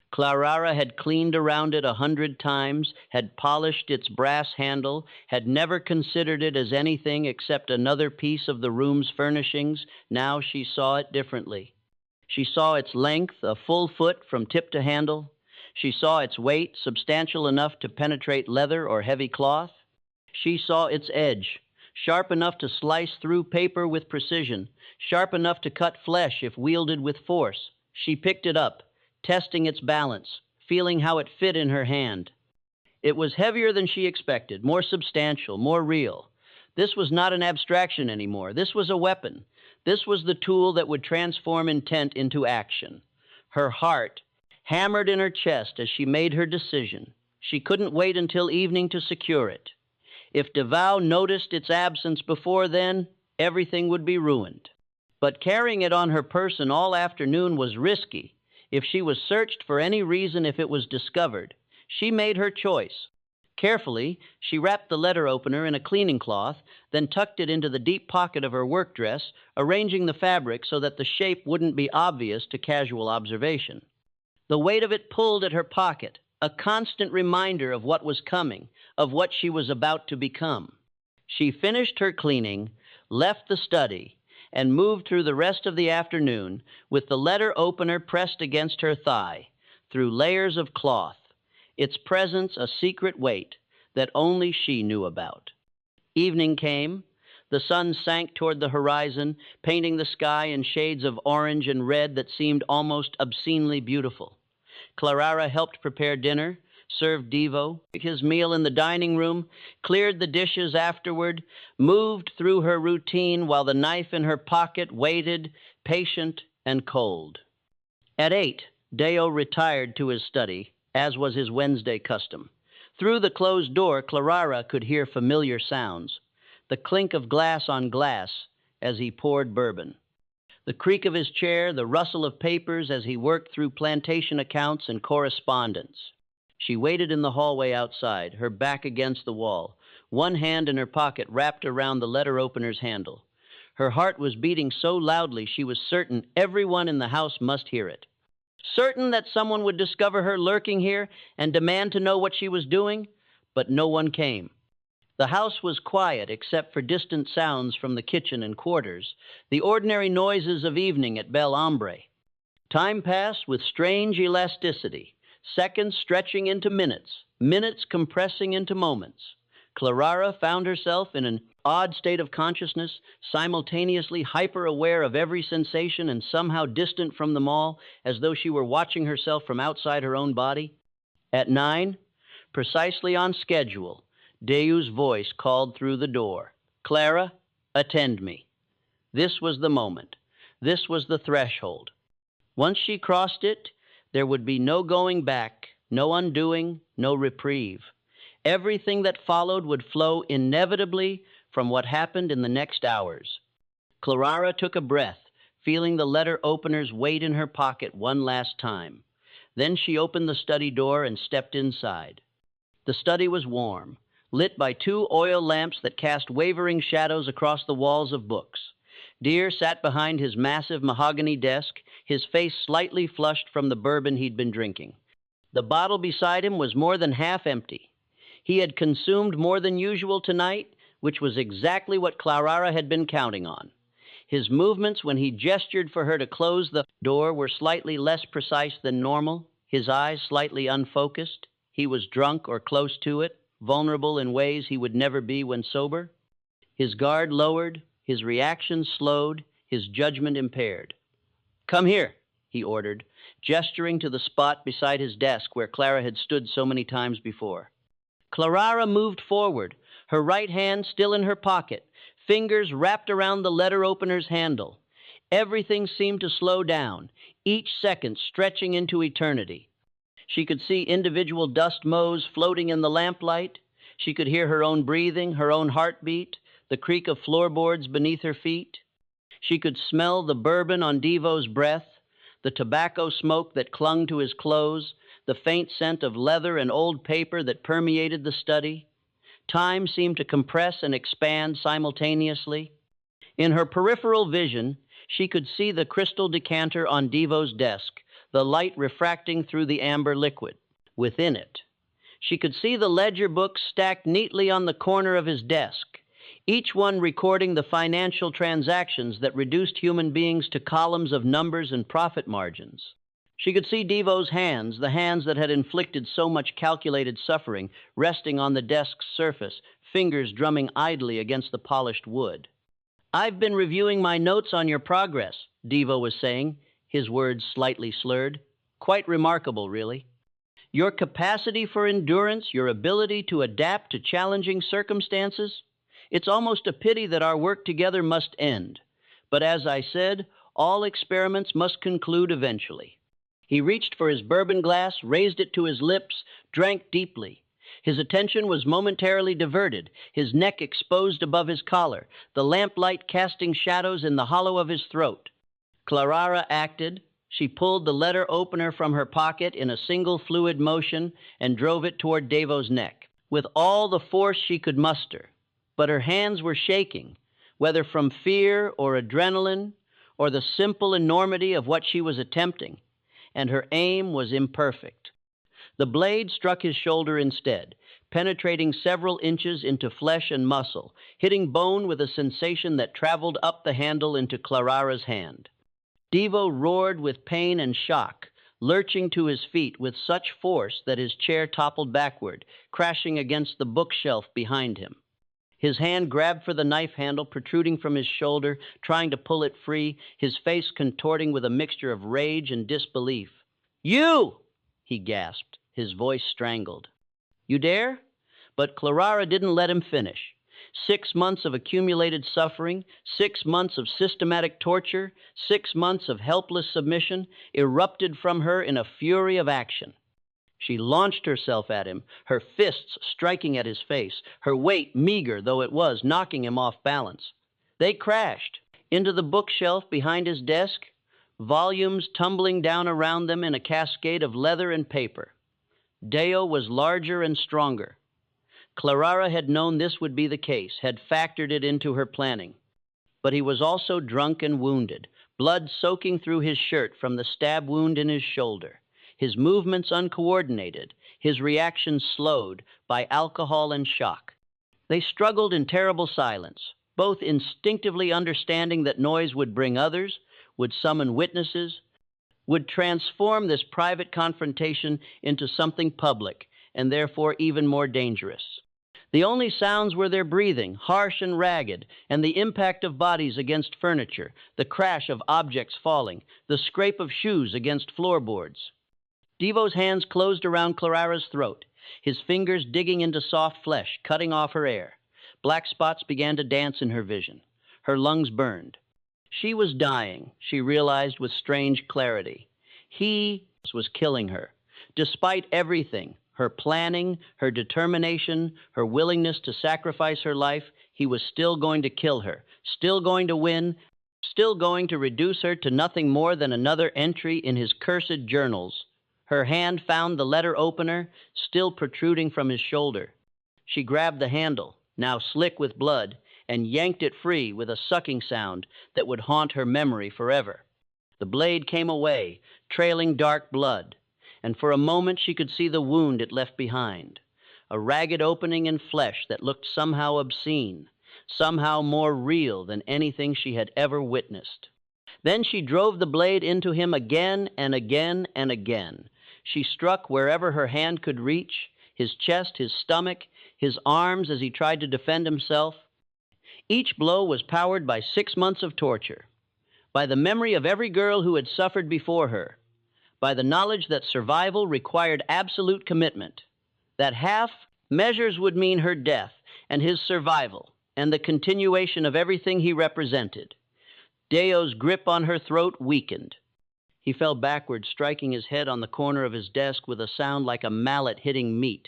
Speaker 1: Clara had cleaned around it 100 times, had polished its brass handle, had never considered it as anything except another piece of the room's furnishings. Now she saw it differently. She saw its length, a full foot from tip to handle. She saw its weight, substantial enough to penetrate leather or heavy cloth. She saw its edge, sharp enough to slice through paper with precision, sharp enough to cut flesh if wielded with force. She picked it up, testing its balance, feeling how it fit in her hand. It was heavier than she expected, more substantial, more real. This was not an abstraction anymore. This was a weapon. This was the tool that would transform intent into action. Her heart hammered in her chest as she made her decision. She couldn't wait until evening to secure it. If DeVoe noticed its absence before then, everything would be ruined. But carrying it on her person all afternoon was risky. If she was searched for any reason, if it was discovered, she made her choice. Carefully, she wrapped the letter opener in a cleaning cloth, then tucked it into the deep pocket of her work dress, arranging the fabric so that the shape wouldn't be obvious to casual observation. The weight of it pulled at her pocket, a constant reminder of what was coming, of what she was about to become. She finished her cleaning, left the study, and moved through the rest of the afternoon with the letter opener pressed against her thigh, through layers of cloth, its presence a secret weight that only she knew about. Evening came. The sun sank toward the horizon, painting the sky in shades of orange and red that seemed almost obscenely beautiful. Clara helped prepare dinner, served Devo his meal in the dining room, cleared the dishes afterward, moved through her routine while the knife in her pocket waited, patient and cold. At 8, Deo retired to his study, as was his Wednesday custom. Through the closed door, Clara could hear familiar sounds. The clink of glass on glass as he poured bourbon. The creak of his chair, the rustle of papers as he worked through plantation accounts and correspondence. She waited in the hallway outside, her back against the wall, one hand in her pocket wrapped around the letter opener's handle. Her heart was beating so loudly she was certain everyone in the house must hear it. Certain that someone would discover her lurking here and demand to know what she was doing, but no one came. The house was quiet except for distant sounds from the kitchen and quarters, the ordinary noises of evening at Bel Hombre. Time passed with strange elasticity, seconds stretching into minutes, minutes compressing into moments. Clara found herself in an odd state of consciousness, simultaneously hyper-aware of every sensation and somehow distant from them all, as though she were watching herself from outside her own body. At 9, precisely on schedule, Deu's voice called through the door, "Clara, attend me." This was the moment. This was the threshold. Once she crossed it, there would be no going back, no undoing, no reprieve. Everything that followed would flow inevitably from what happened in the next hours. Clara took a breath, feeling the letter opener's weight in her pocket one last time. Then she opened the study door and stepped inside. The study was warm, lit by 2 oil lamps that cast wavering shadows across the walls of books. Deere sat behind his massive mahogany desk, his face slightly flushed from the bourbon he'd been drinking. The bottle beside him was more than half empty. He had consumed more than usual tonight, which was exactly what Clara had been counting on. His movements when he gestured for her to close the door were slightly less precise than normal, his eyes slightly unfocused. He was drunk or close to it, vulnerable in ways he would never be when sober. His guard lowered, his reactions slowed, his judgment impaired. "Come here," he ordered, gesturing to the spot beside his desk where Clara had stood so many times before. Clara moved forward, her right hand still in her pocket, fingers wrapped around the letter opener's handle. Everything seemed to slow down, each second stretching into eternity. She could see individual dust motes floating in the lamplight. She could hear her own breathing, her own heartbeat, the creak of floorboards beneath her feet. She could smell the bourbon on Devo's breath, the tobacco smoke that clung to his clothes, the faint scent of leather and old paper that permeated the study. Time seemed to compress and expand simultaneously. In her peripheral vision, she could see the crystal decanter on Devo's desk, the light refracting through the amber liquid. Within it, she could see the ledger books stacked neatly on the corner of his desk, each one recording the financial transactions that reduced human beings to columns of numbers and profit margins. She could see Devo's hands, the hands that had inflicted so much calculated suffering, resting on the desk's surface, fingers drumming idly against the polished wood. "I've been reviewing my notes on your progress," Devo was saying, his words slightly slurred. "Quite remarkable, really. Your capacity for endurance, your ability to adapt to challenging circumstances. It's almost a pity that our work together must end. But as I said, all experiments must conclude eventually." He reached for his bourbon glass, raised it to his lips, drank deeply. His attention was momentarily diverted, his neck exposed above his collar, the lamplight casting shadows in the hollow of his throat. Clara acted. She pulled the letter opener from her pocket in a single fluid motion and drove it toward Devo's neck, with all the force she could muster. But her hands were shaking, whether from fear or adrenaline or the simple enormity of what she was attempting, and her aim was imperfect. The blade struck his shoulder instead, penetrating several inches into flesh and muscle, hitting bone with a sensation that traveled up the handle into Clara's hand. Devo roared with pain and shock, lurching to his feet with such force that his chair toppled backward, crashing against the bookshelf behind him. His hand grabbed for the knife handle protruding from his shoulder, trying to pull it free, his face contorting with a mixture of rage and disbelief. "You!" he gasped, his voice strangled. "You dare?" But Clara didn't let him finish. 6 months of accumulated suffering, 6 months of systematic torture, 6 months of helpless submission erupted from her in a fury of action. She launched herself at him, her fists striking at his face, her weight, meager though it was, knocking him off balance. They crashed into the bookshelf behind his desk, volumes tumbling down around them in a cascade of leather and paper. Deo was larger and stronger. Clara had known this would be the case, had factored it into her planning. But he was also drunk and wounded, blood soaking through his shirt from the stab wound in his shoulder, his movements uncoordinated, his reactions slowed by alcohol and shock. They struggled in terrible silence, both instinctively understanding that noise would bring others, would summon witnesses, would transform this private confrontation into something public, and therefore even more dangerous. The only sounds were their breathing, harsh and ragged, and the impact of bodies against furniture, the crash of objects falling, the scrape of shoes against floorboards. Devo's hands closed around Clara's throat, his fingers digging into soft flesh, cutting off her air. Black spots began to dance in her vision. Her lungs burned. She was dying, she realized with strange clarity. He was killing her. Despite everything, her planning, her determination, her willingness to sacrifice her life, he was still going to kill her, still going to win, still going to reduce her to nothing more than another entry in his cursed journals. Her hand found the letter opener, still protruding from his shoulder. She grabbed the handle, now slick with blood, and yanked it free with a sucking sound that would haunt her memory forever. The blade came away, trailing dark blood, and for a moment she could see the wound it left behind, a ragged opening in flesh that looked somehow obscene, somehow more real than anything she had ever witnessed. Then she drove the blade into him again and again and again. She struck wherever her hand could reach, his chest, his stomach, his arms as he tried to defend himself. Each blow was powered by 6 months of torture, by the memory of every girl who had suffered before her, by the knowledge that survival required absolute commitment, that half measures would mean her death and his survival and the continuation of everything he represented. Deo's grip on her throat weakened. He fell backward, striking his head on the corner of his desk with a sound like a mallet hitting meat,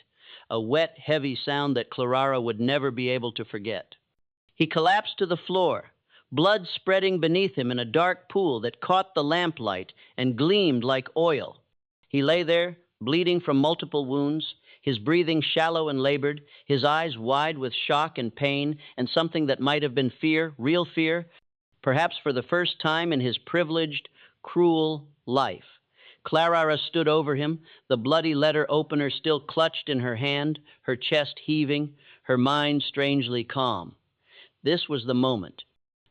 Speaker 1: a wet, heavy sound that Clara would never be able to forget. He collapsed to the floor, blood spreading beneath him in a dark pool that caught the lamplight and gleamed like oil. He lay there, bleeding from multiple wounds, his breathing shallow and labored, his eyes wide with shock and pain and something that might have been fear, real fear, perhaps for the first time in his privileged, cruel life. Clara stood over him, the bloody letter opener still clutched in her hand, her chest heaving, her mind strangely calm. This was the moment.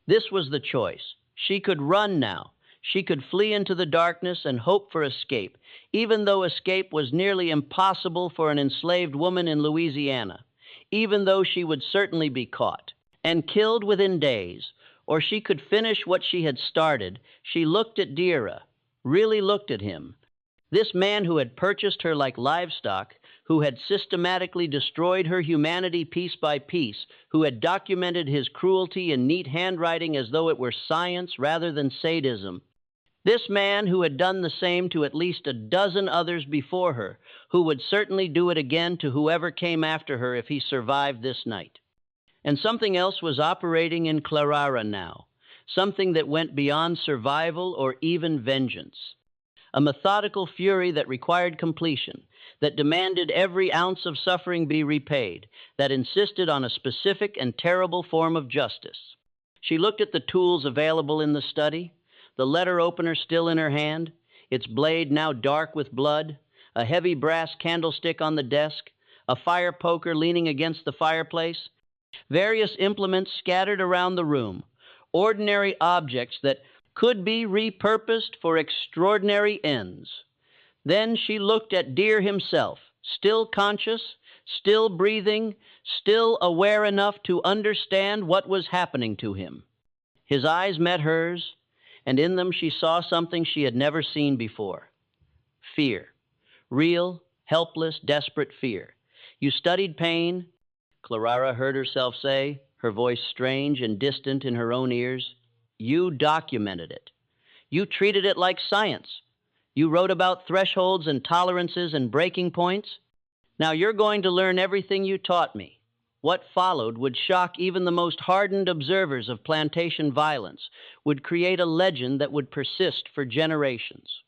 Speaker 1: This was the choice. She could run now. She could flee into the darkness and hope for escape, even though escape was nearly impossible for an enslaved woman in Louisiana, even though she would certainly be caught and killed within days. Or she could finish what she had started. She looked at Dira, really looked at him. This man who had purchased her like livestock, who had systematically destroyed her humanity piece by piece, who had documented his cruelty in neat handwriting as though it were science rather than sadism. This man who had done the same to at least a dozen others before her, who would certainly do it again to whoever came after her if he survived this night. And something else was operating in Clara now, something that went beyond survival or even vengeance. A methodical fury that required completion, that demanded every ounce of suffering be repaid, that insisted on a specific and terrible form of justice. She looked at the tools available in the study, the letter opener still in her hand, its blade now dark with blood, a heavy brass candlestick on the desk, a fire poker leaning against the fireplace, various implements scattered around the room, ordinary objects that could be repurposed for extraordinary ends. Then she looked at Dear himself, still conscious, still breathing, still aware enough to understand what was happening to him. His eyes met hers, and in them she saw something she had never seen before. Fear. Real, helpless, desperate fear. You studied pain, Clara heard herself say. her voice strange and distant in her own ears. "You documented it. You treated it like science. You wrote about thresholds and tolerances and breaking points. Now you're going to learn everything you taught me." What followed would shock even the most hardened observers of plantation violence, would create a legend that would persist for generations,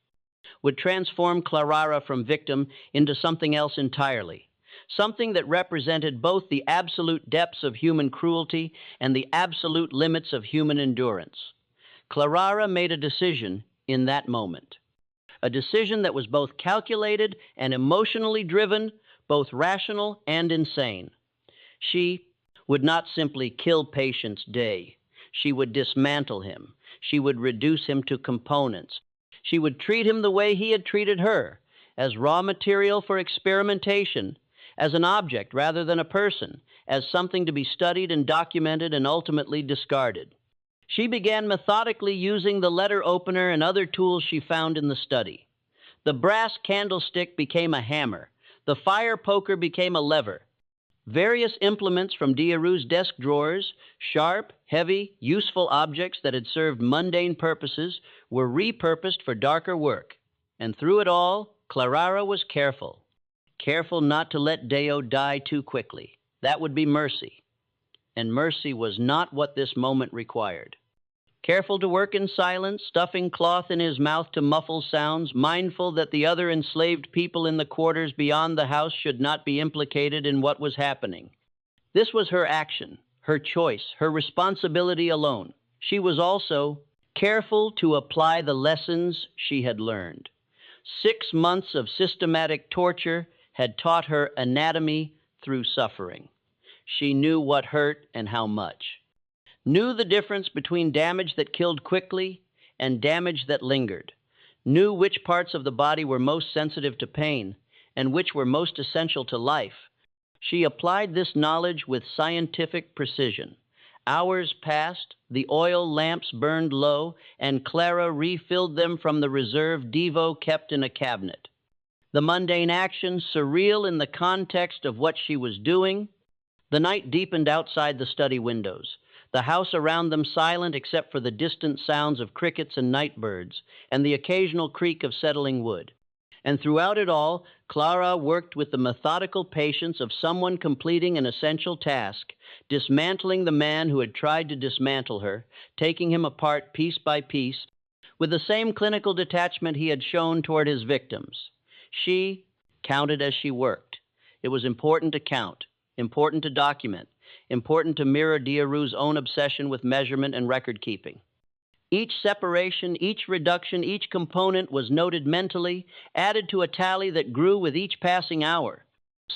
Speaker 1: would transform Clara from victim into something else entirely, something that represented both the absolute depths of human cruelty and the absolute limits of human endurance. Clara made a decision in that moment, a decision that was both calculated and emotionally driven, both rational and insane. She would not simply kill Patience Day. She would dismantle him. She would reduce him to components. She would treat him the way he had treated her, as raw material for experimentation, as an object rather than a person, as something to be studied and documented and ultimately discarded. She began methodically using the letter opener and other tools she found in the study. The brass candlestick became a hammer. The fire poker became a lever. Various implements from Diarru's desk drawers, sharp, heavy, useful objects that had served mundane purposes, were repurposed for darker work. And through it all, Clara was careful. Careful not to let Deo die too quickly. That would be mercy. And mercy was not what this moment required. Careful to work in silence, stuffing cloth in his mouth to muffle sounds, mindful that the other enslaved people in the quarters beyond the house should not be implicated in what was happening. This was her action, her choice, her responsibility alone. She was also careful to apply the lessons she had learned. 6 months of systematic torture had taught her anatomy through suffering. She knew what hurt and how much. Knew the difference between damage that killed quickly and damage that lingered, knew which parts of the body were most sensitive to pain and which were most essential to life. She applied this knowledge with scientific precision. Hours passed, the oil lamps burned low, and Clara refilled them from the reserve Devo kept in a cabinet. The mundane action surreal in the context of what she was doing. The night deepened outside the study windows, the house around them silent except for the distant sounds of crickets and night birds, and the occasional creak of settling wood. And throughout it all, Clara worked with the methodical patience of someone completing an essential task, dismantling the man who had tried to dismantle her, taking him apart piece by piece, with the same clinical detachment he had shown toward his victims. She counted as she worked. It was important to count, important to document, important to mirror Diarru's own obsession with measurement and record-keeping. Each separation, each reduction, each component was noted mentally, added to a tally that grew with each passing hour.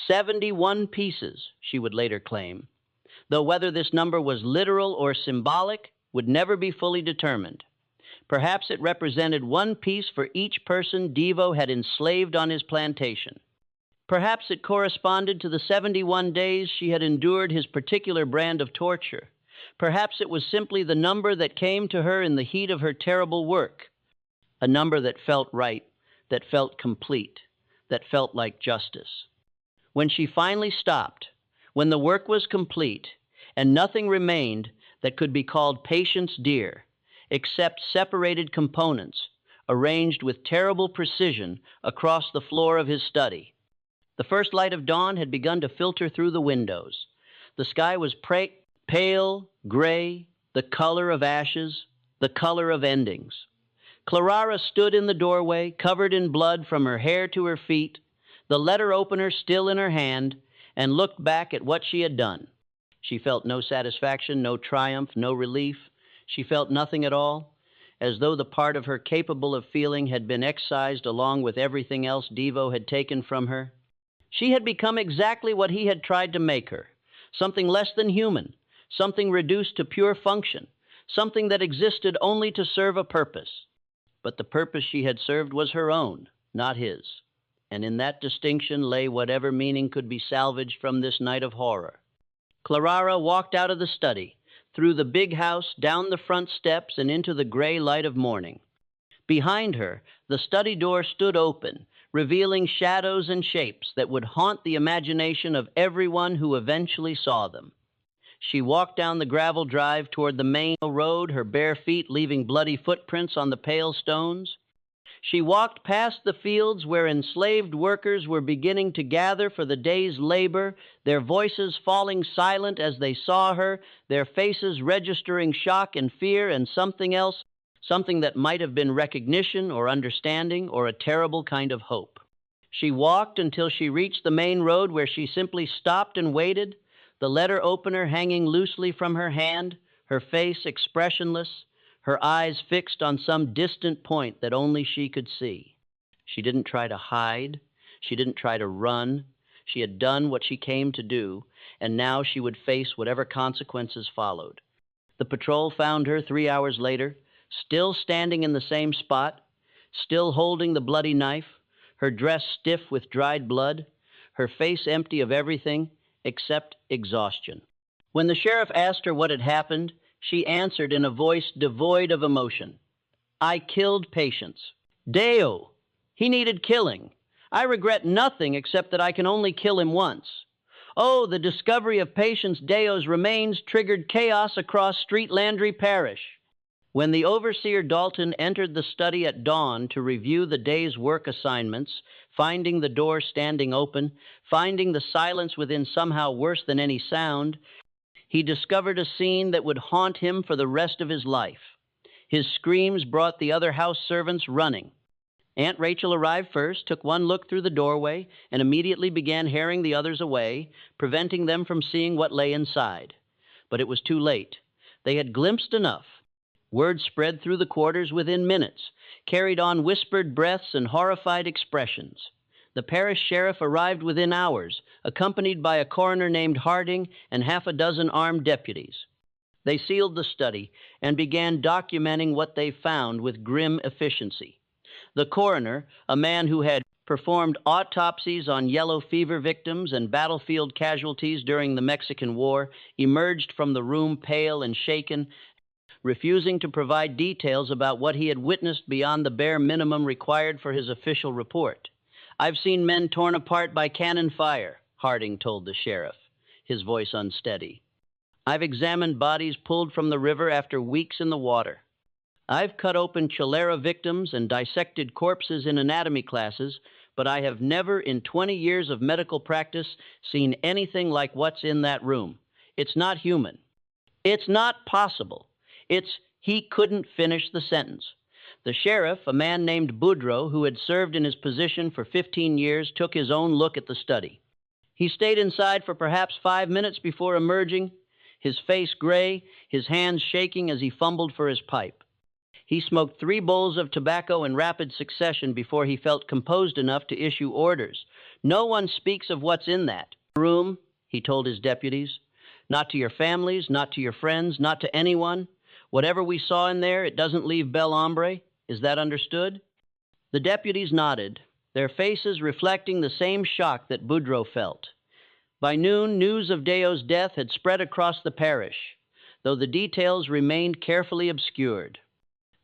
Speaker 1: 71 pieces, she would later claim, though whether this number was literal or symbolic would never be fully determined. Perhaps it represented one piece for each person Devo had enslaved on his plantation. Perhaps it corresponded to the 71 days she had endured his particular brand of torture. Perhaps it was simply the number that came to her in the heat of her terrible work, a number that felt right, that felt complete, that felt like justice. When she finally stopped, when the work was complete, and nothing remained that could be called Patience Dear, except separated components arranged with terrible precision across the floor of his study, the first light of dawn had begun to filter through the windows. The sky was pale, gray, the color of ashes, the color of endings. Clara stood in the doorway, covered in blood from her hair to her feet, the letter opener still in her hand, and looked back at what she had done. She felt no satisfaction, no triumph, no relief. She felt nothing at all, as though the part of her capable of feeling had been excised along with everything else Devo had taken from her. She had become exactly what he had tried to make her, something less than human, something reduced to pure function, something that existed only to serve a purpose. But the purpose she had served was her own, not his. And in that distinction lay whatever meaning could be salvaged from this night of horror. Clara walked out of the study, through the big house, down the front steps, and into the gray light of morning. Behind her, the study door stood open, revealing shadows and shapes that would haunt the imagination of everyone who eventually saw them. She walked down the gravel drive toward the main road, her bare feet leaving bloody footprints on the pale stones. She walked past the fields where enslaved workers were beginning to gather for the day's labor, their voices falling silent as they saw her, their faces registering shock and fear and something else, something that might have been recognition or understanding or a terrible kind of hope. She walked until she reached the main road where she simply stopped and waited, the letter opener hanging loosely from her hand, her face expressionless, her eyes fixed on some distant point that only she could see. She didn't try to hide. She didn't try to run. She had done what she came to do, and now she would face whatever consequences followed. The patrol found her 3 hours later, still standing in the same spot, still holding the bloody knife, her dress stiff with dried blood, her face empty of everything except exhaustion. When the sheriff asked her what had happened, she answered in a voice devoid of emotion. "I killed Patience. Deo! He needed killing. I regret nothing except that I can only kill him once. Oh, the discovery of Patience Deo's remains triggered chaos across Street Landry Parish." When the overseer Dalton entered the study at dawn to review the day's work assignments, finding the door standing open, finding the silence within somehow worse than any sound, he discovered a scene that would haunt him for the rest of his life. His screams brought the other house servants running. Aunt Rachel arrived first, took one look through the doorway, and immediately began harrying the others away, preventing them from seeing what lay inside. But it was too late. They had glimpsed enough. Word spread through the quarters within minutes, carried on whispered breaths and horrified expressions. The parish sheriff arrived within hours, accompanied by a coroner named Harding and half a dozen armed deputies. They sealed the study and began documenting what they found with grim efficiency. The coroner, a man who had performed autopsies on yellow fever victims and battlefield casualties during the Mexican War, emerged from the room pale and shaken, refusing to provide details about what he had witnessed beyond the bare minimum required for his official report. "I've seen men torn apart by cannon fire," Harding told the sheriff, his voice unsteady. "I've examined bodies pulled from the river after weeks in the water. I've cut open cholera victims and dissected corpses in anatomy classes, but I have never in 20 years of medical practice seen anything like what's in that room. It's not human. It's not possible. He couldn't finish the sentence. The sheriff, a man named Boudreau, who had served in his position for 15 years, took his own look at the study. He stayed inside for perhaps 5 minutes before emerging, his face gray, his hands shaking as he fumbled for his pipe. He smoked 3 bowls of tobacco in rapid succession before he felt composed enough to issue orders. "No one speaks of what's in that room," he told his deputies. "Not to your families, not to your friends, not to anyone. Whatever we saw in there, it doesn't leave Bel Hombre. Is that understood?" The deputies nodded, their faces reflecting the same shock that Boudreau felt. By noon, news of Deo's death had spread across the parish, though the details remained carefully obscured.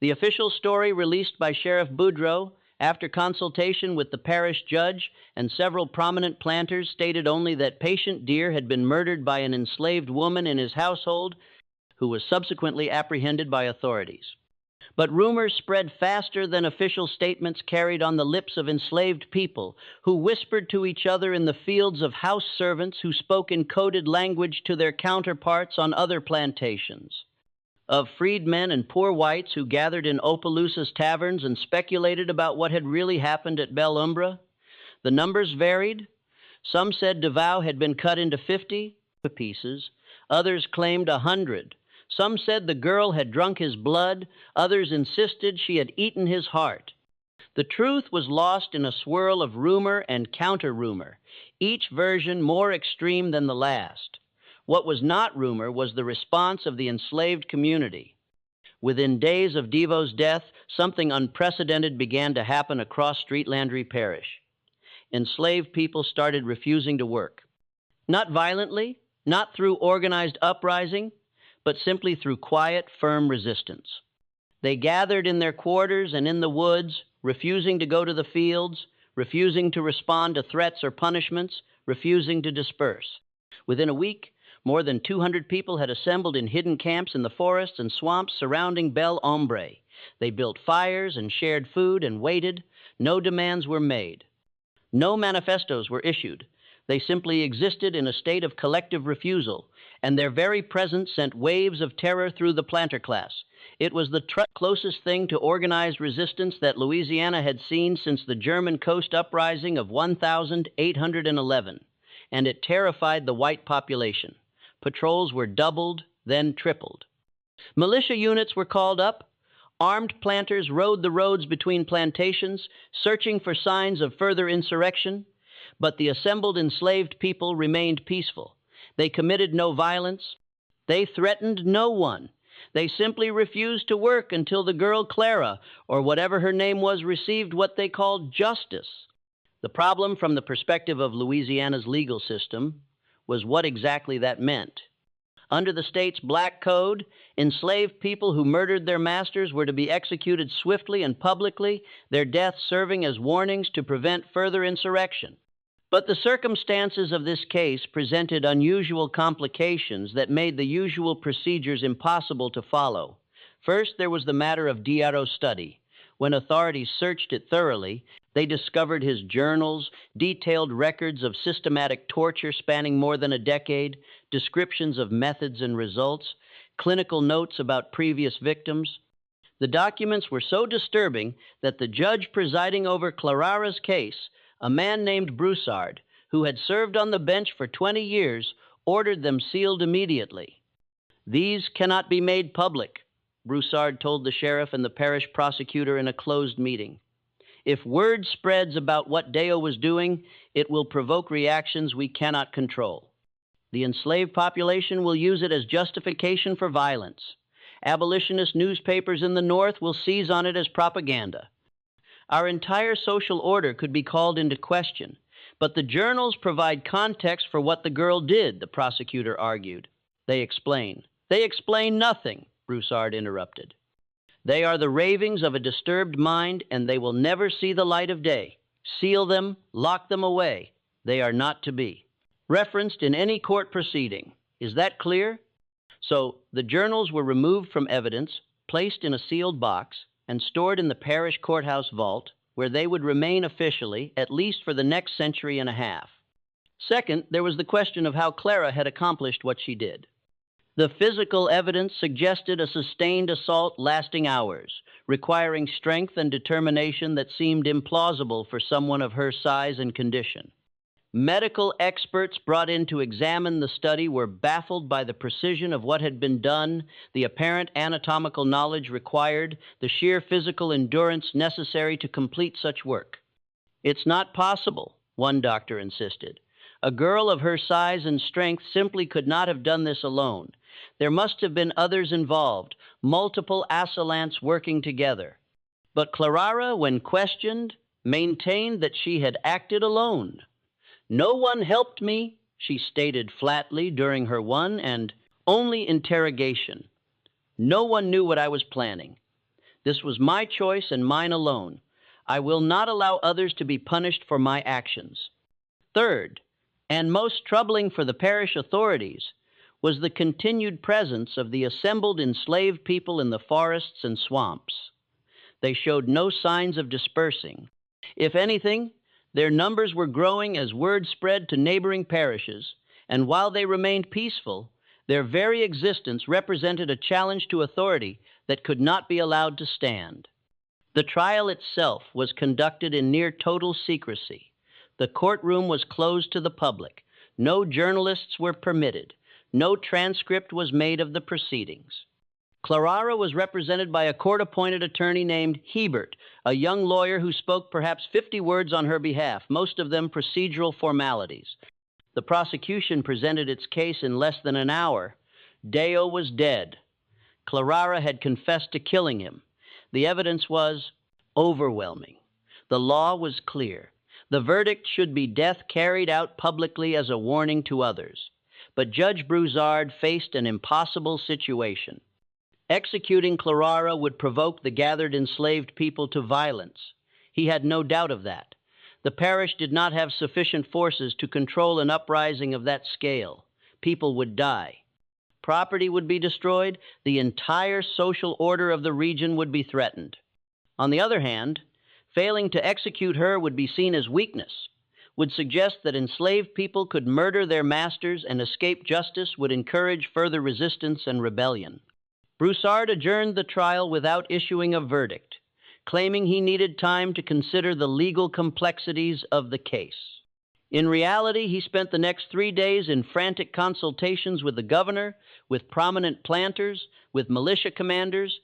Speaker 1: The official story released by Sheriff Boudreau, after consultation with the parish judge and several prominent planters, stated only that Patient Deer had been murdered by an enslaved woman in his household, who was subsequently apprehended by authorities. But rumors spread faster than official statements carried on the lips of enslaved people, who whispered to each other in the fields of house servants who spoke in coded language to their counterparts on other plantations, of freedmen and poor whites who gathered in Opelousas taverns and speculated about what had really happened at Bel Umbra. The numbers varied. Some said DeVoe had been cut into 50 pieces. Others claimed 100. Some said the girl had drunk his blood. Others insisted she had eaten his heart. The truth was lost in a swirl of rumor and counter-rumor, each version more extreme than the last. What was not rumor was the response of the enslaved community. Within days of Devo's death, something unprecedented began to happen across Street Landry Parish. Enslaved people started refusing to work. Not violently, not through organized uprising, but simply through quiet, firm resistance. They gathered in their quarters and in the woods, refusing to go to the fields, refusing to respond to threats or punishments, refusing to disperse. Within a week, More than 200 people had assembled in hidden camps in the forests and swamps surrounding Bel Ombre. They built fires and shared food and waited. No demands were made. No manifestos were issued. They simply existed in a state of collective refusal, and their very presence sent waves of terror through the planter class. It was the closest thing to organized resistance that Louisiana had seen since the German coast uprising of 1811, and it terrified the white population. Patrols were doubled, then tripled. Militia units were called up. Armed planters rode the roads between plantations, searching for signs of further insurrection, but the assembled enslaved people remained peaceful. They committed no violence. They threatened no one. They simply refused to work until the girl Clara, or whatever her name was, received what they called justice. The problem from the perspective of Louisiana's legal system was what exactly that meant. Under the state's black code, enslaved people who murdered their masters were to be executed swiftly and publicly, their deaths serving as warnings to prevent further insurrection. But the circumstances of this case presented unusual complications that made the usual procedures impossible to follow. First, there was the matter of Diarro's study. When authorities searched it thoroughly, they discovered his journals, detailed records of systematic torture spanning more than a decade, descriptions of methods and results, clinical notes about previous victims. The documents were so disturbing that the judge presiding over Clarara's case, a man named Broussard, who had served on the bench for 20 years, ordered them sealed immediately. "These cannot be made public," Broussard told the sheriff and the parish prosecutor in a closed meeting. "If word spreads about what Deo was doing, it will provoke reactions we cannot control. The enslaved population will use it as justification for violence. Abolitionist newspapers in the North will seize on it as propaganda. Our entire social order could be called into question, but the journals provide context for what the girl did," the prosecutor argued. "They explain." "They explain nothing," Broussard interrupted. "They are the ravings of a disturbed mind, and they will never see the light of day. Seal them, lock them away. They are not to be referenced in any court proceeding. Is that clear?" So the journals were removed from evidence, placed in a sealed box, and stored in the parish courthouse vault, where they would remain officially, at least for the next century and a half. Second, there was the question of how Clara had accomplished what she did. The physical evidence suggested a sustained assault lasting hours, requiring strength and determination that seemed implausible for someone of her size and condition. Medical experts brought in to examine the study were baffled by the precision of what had been done, the apparent anatomical knowledge required, the sheer physical endurance necessary to complete such work. "It's not possible," one doctor insisted. "A girl of her size and strength simply could not have done this alone. There must have been others involved, multiple assailants working together." But Clarara, when questioned, maintained that she had acted alone. "No one helped me," she stated flatly during her one and only interrogation. "No one knew what I was planning. This was my choice and mine alone. I will not allow others to be punished for my actions." Third, and most troubling for the parish authorities, was the continued presence of the assembled enslaved people in the forests and swamps. They showed no signs of dispersing. If anything, their numbers were growing as word spread to neighboring parishes, and while they remained peaceful, their very existence represented a challenge to authority that could not be allowed to stand. The trial itself was conducted in near total secrecy. The courtroom was closed to the public. No journalists were permitted. No transcript was made of the proceedings. Clarara was represented by a court-appointed attorney named Hebert, a young lawyer who spoke perhaps 50 words on her behalf, most of them procedural formalities. The prosecution presented its case in less than an hour. Deo was dead. Clarara had confessed to killing him. The evidence was overwhelming. The law was clear. The verdict should be death carried out publicly as a warning to others. But Judge Broussard faced an impossible situation. Executing Clarara would provoke the gathered enslaved people to violence. He had no doubt of that. The parish did not have sufficient forces to control an uprising of that scale. people would die. Property would be destroyed, the entire social order of the region would be threatened. On the other hand, failing to execute her would be seen as weakness, would suggest that enslaved people could murder their masters and escape justice would encourage further resistance and rebellion. Broussard adjourned the trial without issuing a verdict, claiming he needed time to consider the legal complexities of the case. In reality, he spent the next 3 days in frantic consultations with the governor, with prominent planters, with militia commanders,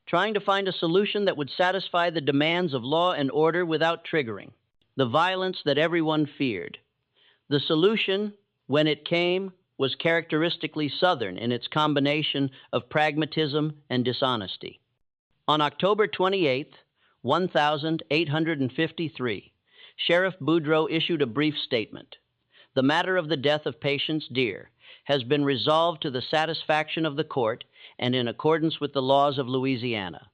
Speaker 1: trying to find a solution that would satisfy the demands of law and order without triggering the violence that everyone feared. The solution, when it came, was characteristically Southern in its combination of pragmatism and dishonesty. On October 28, 1853, Sheriff Boudreaux issued a brief statement. The matter of the death of Patience Deer has been resolved to the satisfaction of the court and in accordance with the laws of Louisiana.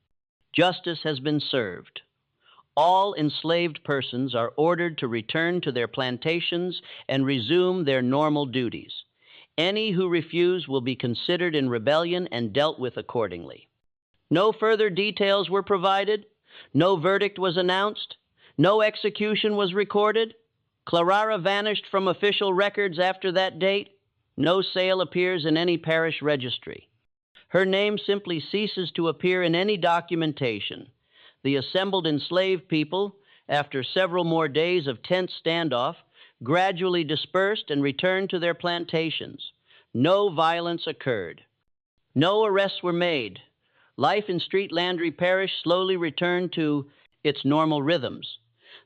Speaker 1: Justice has been served. All enslaved persons are ordered to return to their plantations and resume their normal duties. Any who refuse will be considered in rebellion and dealt with accordingly. No further details were provided. No verdict was announced. No execution was recorded. Clarara vanished from official records after that date. No sale appears in any parish registry. Her name simply ceases to appear in any documentation. The assembled enslaved people, after several more days of tense standoff, gradually dispersed and returned to their plantations. No violence occurred. No arrests were made. Life in Street Landry Parish slowly returned to its normal rhythms,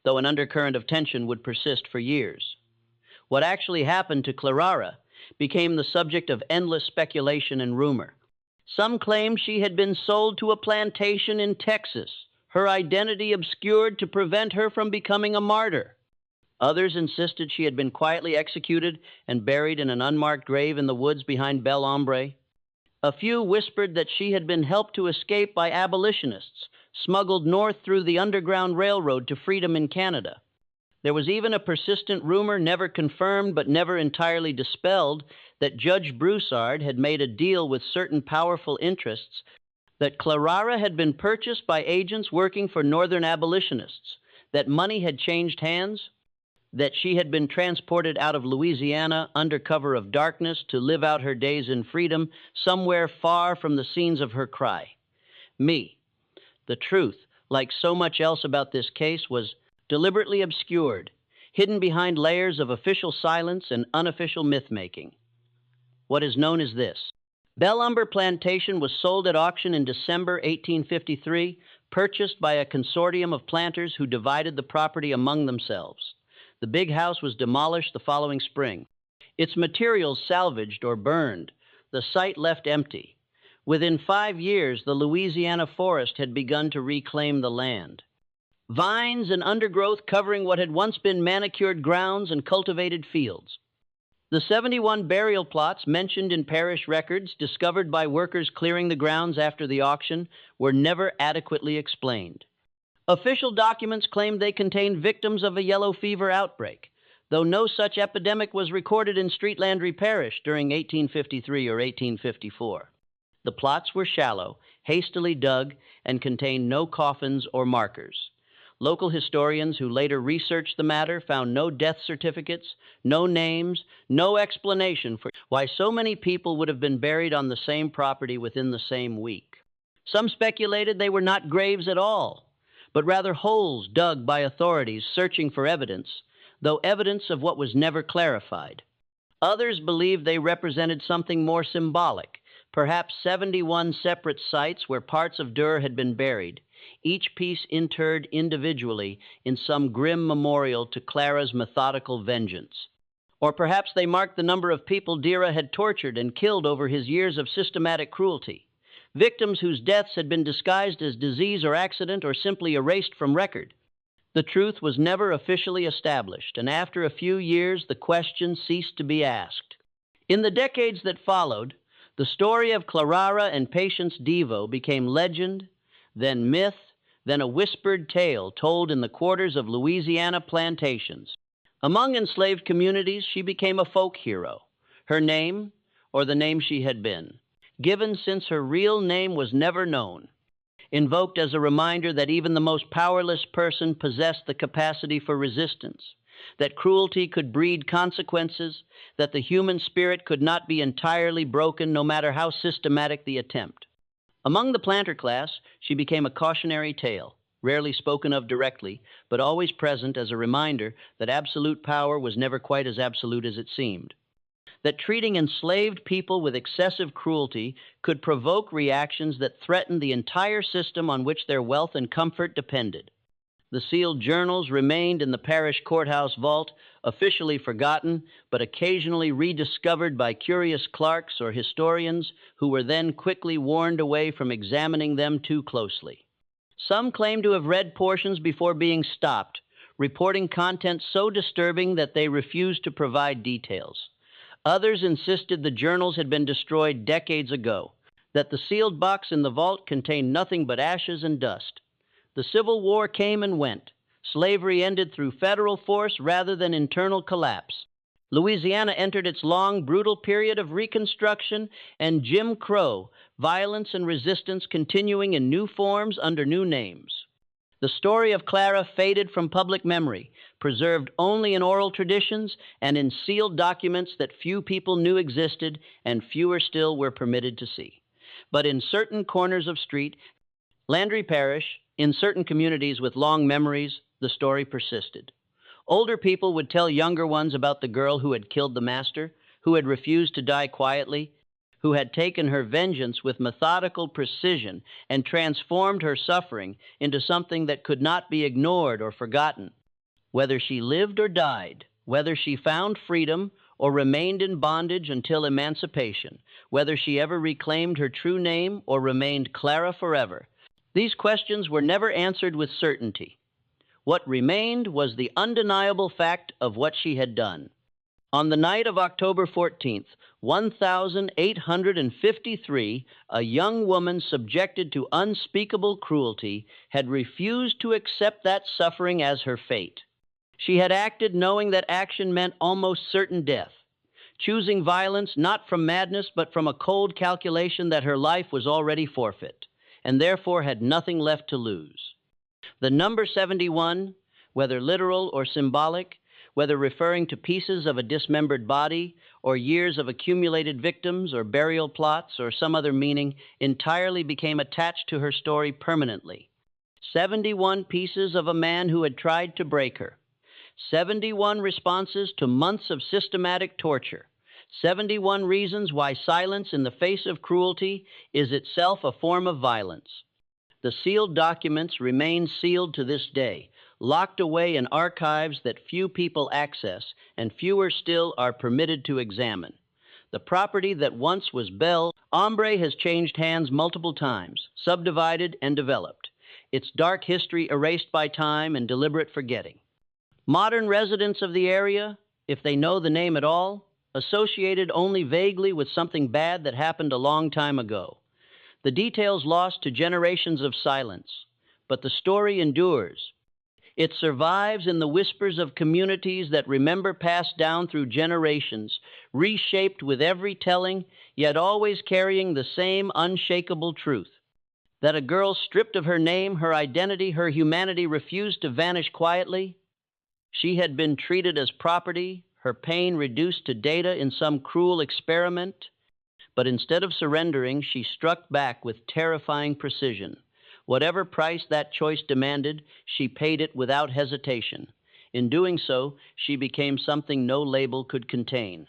Speaker 1: though an undercurrent of tension would persist for years. What actually happened to Clarara became the subject of endless speculation and rumor. Some claimed she had been sold to a plantation in Texas, her identity obscured to prevent her from becoming a martyr. Others insisted she had been quietly executed and buried in an unmarked grave in the woods behind Bel Ombre. A few whispered that she had been helped to escape by abolitionists, smuggled north through the Underground Railroad to freedom in Canada. There was even a persistent rumor, never confirmed but never entirely dispelled, that Judge Broussard had made a deal with certain powerful interests, that Clarara had been purchased by agents working for Northern abolitionists, that money had changed hands, that she had been transported out of Louisiana under cover of darkness to live out her days in freedom somewhere far from the scenes of her cry. Me. The truth, like so much else about this case, was deliberately obscured, hidden behind layers of official silence and unofficial myth-making. What is known as this. Bel Ombre Plantation was sold at auction in December 1853, purchased by a consortium of planters who divided the property among themselves. The big house was demolished the following spring. Its materials salvaged or burned, the site left empty. Within 5 years, the Louisiana forest had begun to reclaim the land. Vines and undergrowth covering what had once been manicured grounds and cultivated fields. The 71 burial plots mentioned in parish records, discovered by workers clearing the grounds after the auction, were never adequately explained. Official documents claimed they contained victims of a yellow fever outbreak, though no such epidemic was recorded in Street Landry Parish during 1853 or 1854. The plots were shallow, hastily dug, and contained no coffins or markers. Local historians who later researched the matter found no death certificates, no names, no explanation for why so many people would have been buried on the same property within the same week. Some speculated they were not graves at all, but rather holes dug by authorities searching for evidence, though evidence of what was never clarified. Others believed they represented something more symbolic, perhaps 71 separate sites where parts of Dur had been buried, each piece interred individually in some grim memorial to Clara's methodical vengeance. Or perhaps they marked the number of people Dira had tortured and killed over his years of systematic cruelty, victims whose deaths had been disguised as disease or accident or simply erased from record. The truth was never officially established, and after a few years the question ceased to be asked. In the decades that followed, the story of Clarara and Patience Devo became legend, then myth, then a whispered tale told in the quarters of Louisiana plantations. Among enslaved communities, she became a folk hero. her name, or the name she had been, given since her real name was never known, invoked as a reminder that even the most powerless person possessed the capacity for resistance, that cruelty could breed consequences, that the human spirit could not be entirely broken no matter how systematic the attempt. Among the planter class, she became a cautionary tale, rarely spoken of directly, but always present as a reminder that absolute power was never quite as absolute as it seemed. That treating enslaved people with excessive cruelty could provoke reactions that threatened the entire system on which their wealth and comfort depended. The sealed journals remained in the parish courthouse vault, officially forgotten, but occasionally rediscovered by curious clerks or historians who were then quickly warned away from examining them too closely. Some claim to have read portions before being stopped, reporting content so disturbing that they refused to provide details. Others insisted the journals had been destroyed decades ago, that the sealed box in the vault contained nothing but ashes and dust. The Civil War came and went. Slavery ended through federal force rather than internal collapse. Louisiana entered its long, brutal period of Reconstruction, and Jim Crow, violence and resistance continuing in new forms under new names. The story of Clara faded from public memory, preserved only in oral traditions and in sealed documents that few people knew existed and fewer still were permitted to see. But in certain corners of street, Landry Parish, in certain communities with long memories, the story persisted. Older people would tell younger ones about the girl who had killed the master, who had refused to die quietly, who had taken her vengeance with methodical precision and transformed her suffering into something that could not be ignored or forgotten. Whether she lived or died, whether she found freedom or remained in bondage until emancipation, whether she ever reclaimed her true name or remained Clara forever, these questions were never answered with certainty. What remained was the undeniable fact of what she had done. On the night of October 14th, 1853, a young woman subjected to unspeakable cruelty had refused to accept that suffering as her fate. She had acted knowing that action meant almost certain death, choosing violence not from madness but from a cold calculation that her life was already forfeit, and therefore had nothing left to lose. The number 71, whether literal or symbolic, whether referring to pieces of a dismembered body or years of accumulated victims or burial plots or some other meaning, entirely became attached to her story permanently. 71 pieces of a man who had tried to break her. 71 responses to months of systematic torture. 71 reasons why silence in the face of cruelty is itself a form of violence. The sealed documents remain sealed to this day, locked away in archives that few people access and fewer still are permitted to examine. The property that once was Belle Ombre has changed hands multiple times, subdivided and developed, its dark history erased by time and deliberate forgetting. Modern residents of the area, if they know the name at all, associated only vaguely with something bad that happened a long time ago. The details lost to generations of silence, but the story endures. It survives in the whispers of communities that remember passed down through generations, reshaped with every telling, yet always carrying the same unshakable truth. That a girl stripped of her name, her identity, her humanity refused to vanish quietly. She had been treated as property, her pain reduced to data in some cruel experiment. But instead of surrendering, she struck back with terrifying precision. Whatever price that choice demanded, she paid it without hesitation. In doing so, she became something no label could contain.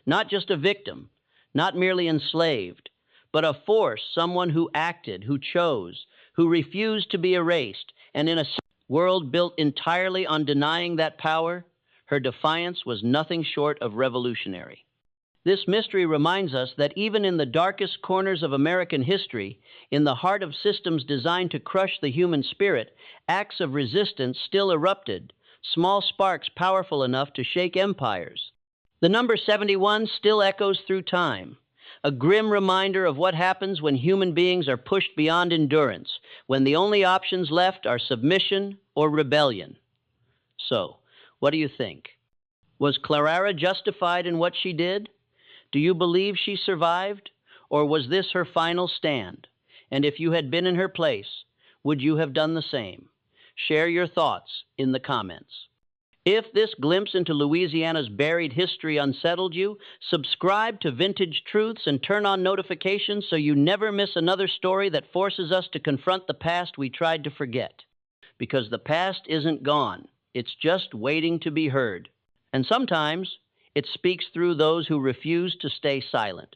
Speaker 1: Not just a victim, not merely enslaved, but a force, someone who acted, who chose, who refused to be erased, and in a world built entirely on denying that power, her defiance was nothing short of revolutionary. This mystery reminds us that even in the darkest corners of American history, in the heart of systems designed to crush the human spirit, acts of resistance still erupted, small sparks powerful enough to shake empires. The number 71 still echoes through time, a grim reminder of what happens when human beings are pushed beyond endurance, when the only options left are submission or rebellion. So, what do you think? Was Clara justified in what she did? Do you believe she survived, or was this her final stand? And if you had been in her place, would you have done the same? Share your thoughts in the comments. If this glimpse into Louisiana's buried history unsettled you, subscribe to Vintage Truths and turn on notifications so you never miss another story that forces us to confront the past we tried to forget. Because the past isn't gone, it's just waiting to be heard. And sometimes it speaks through those who refuse to stay silent.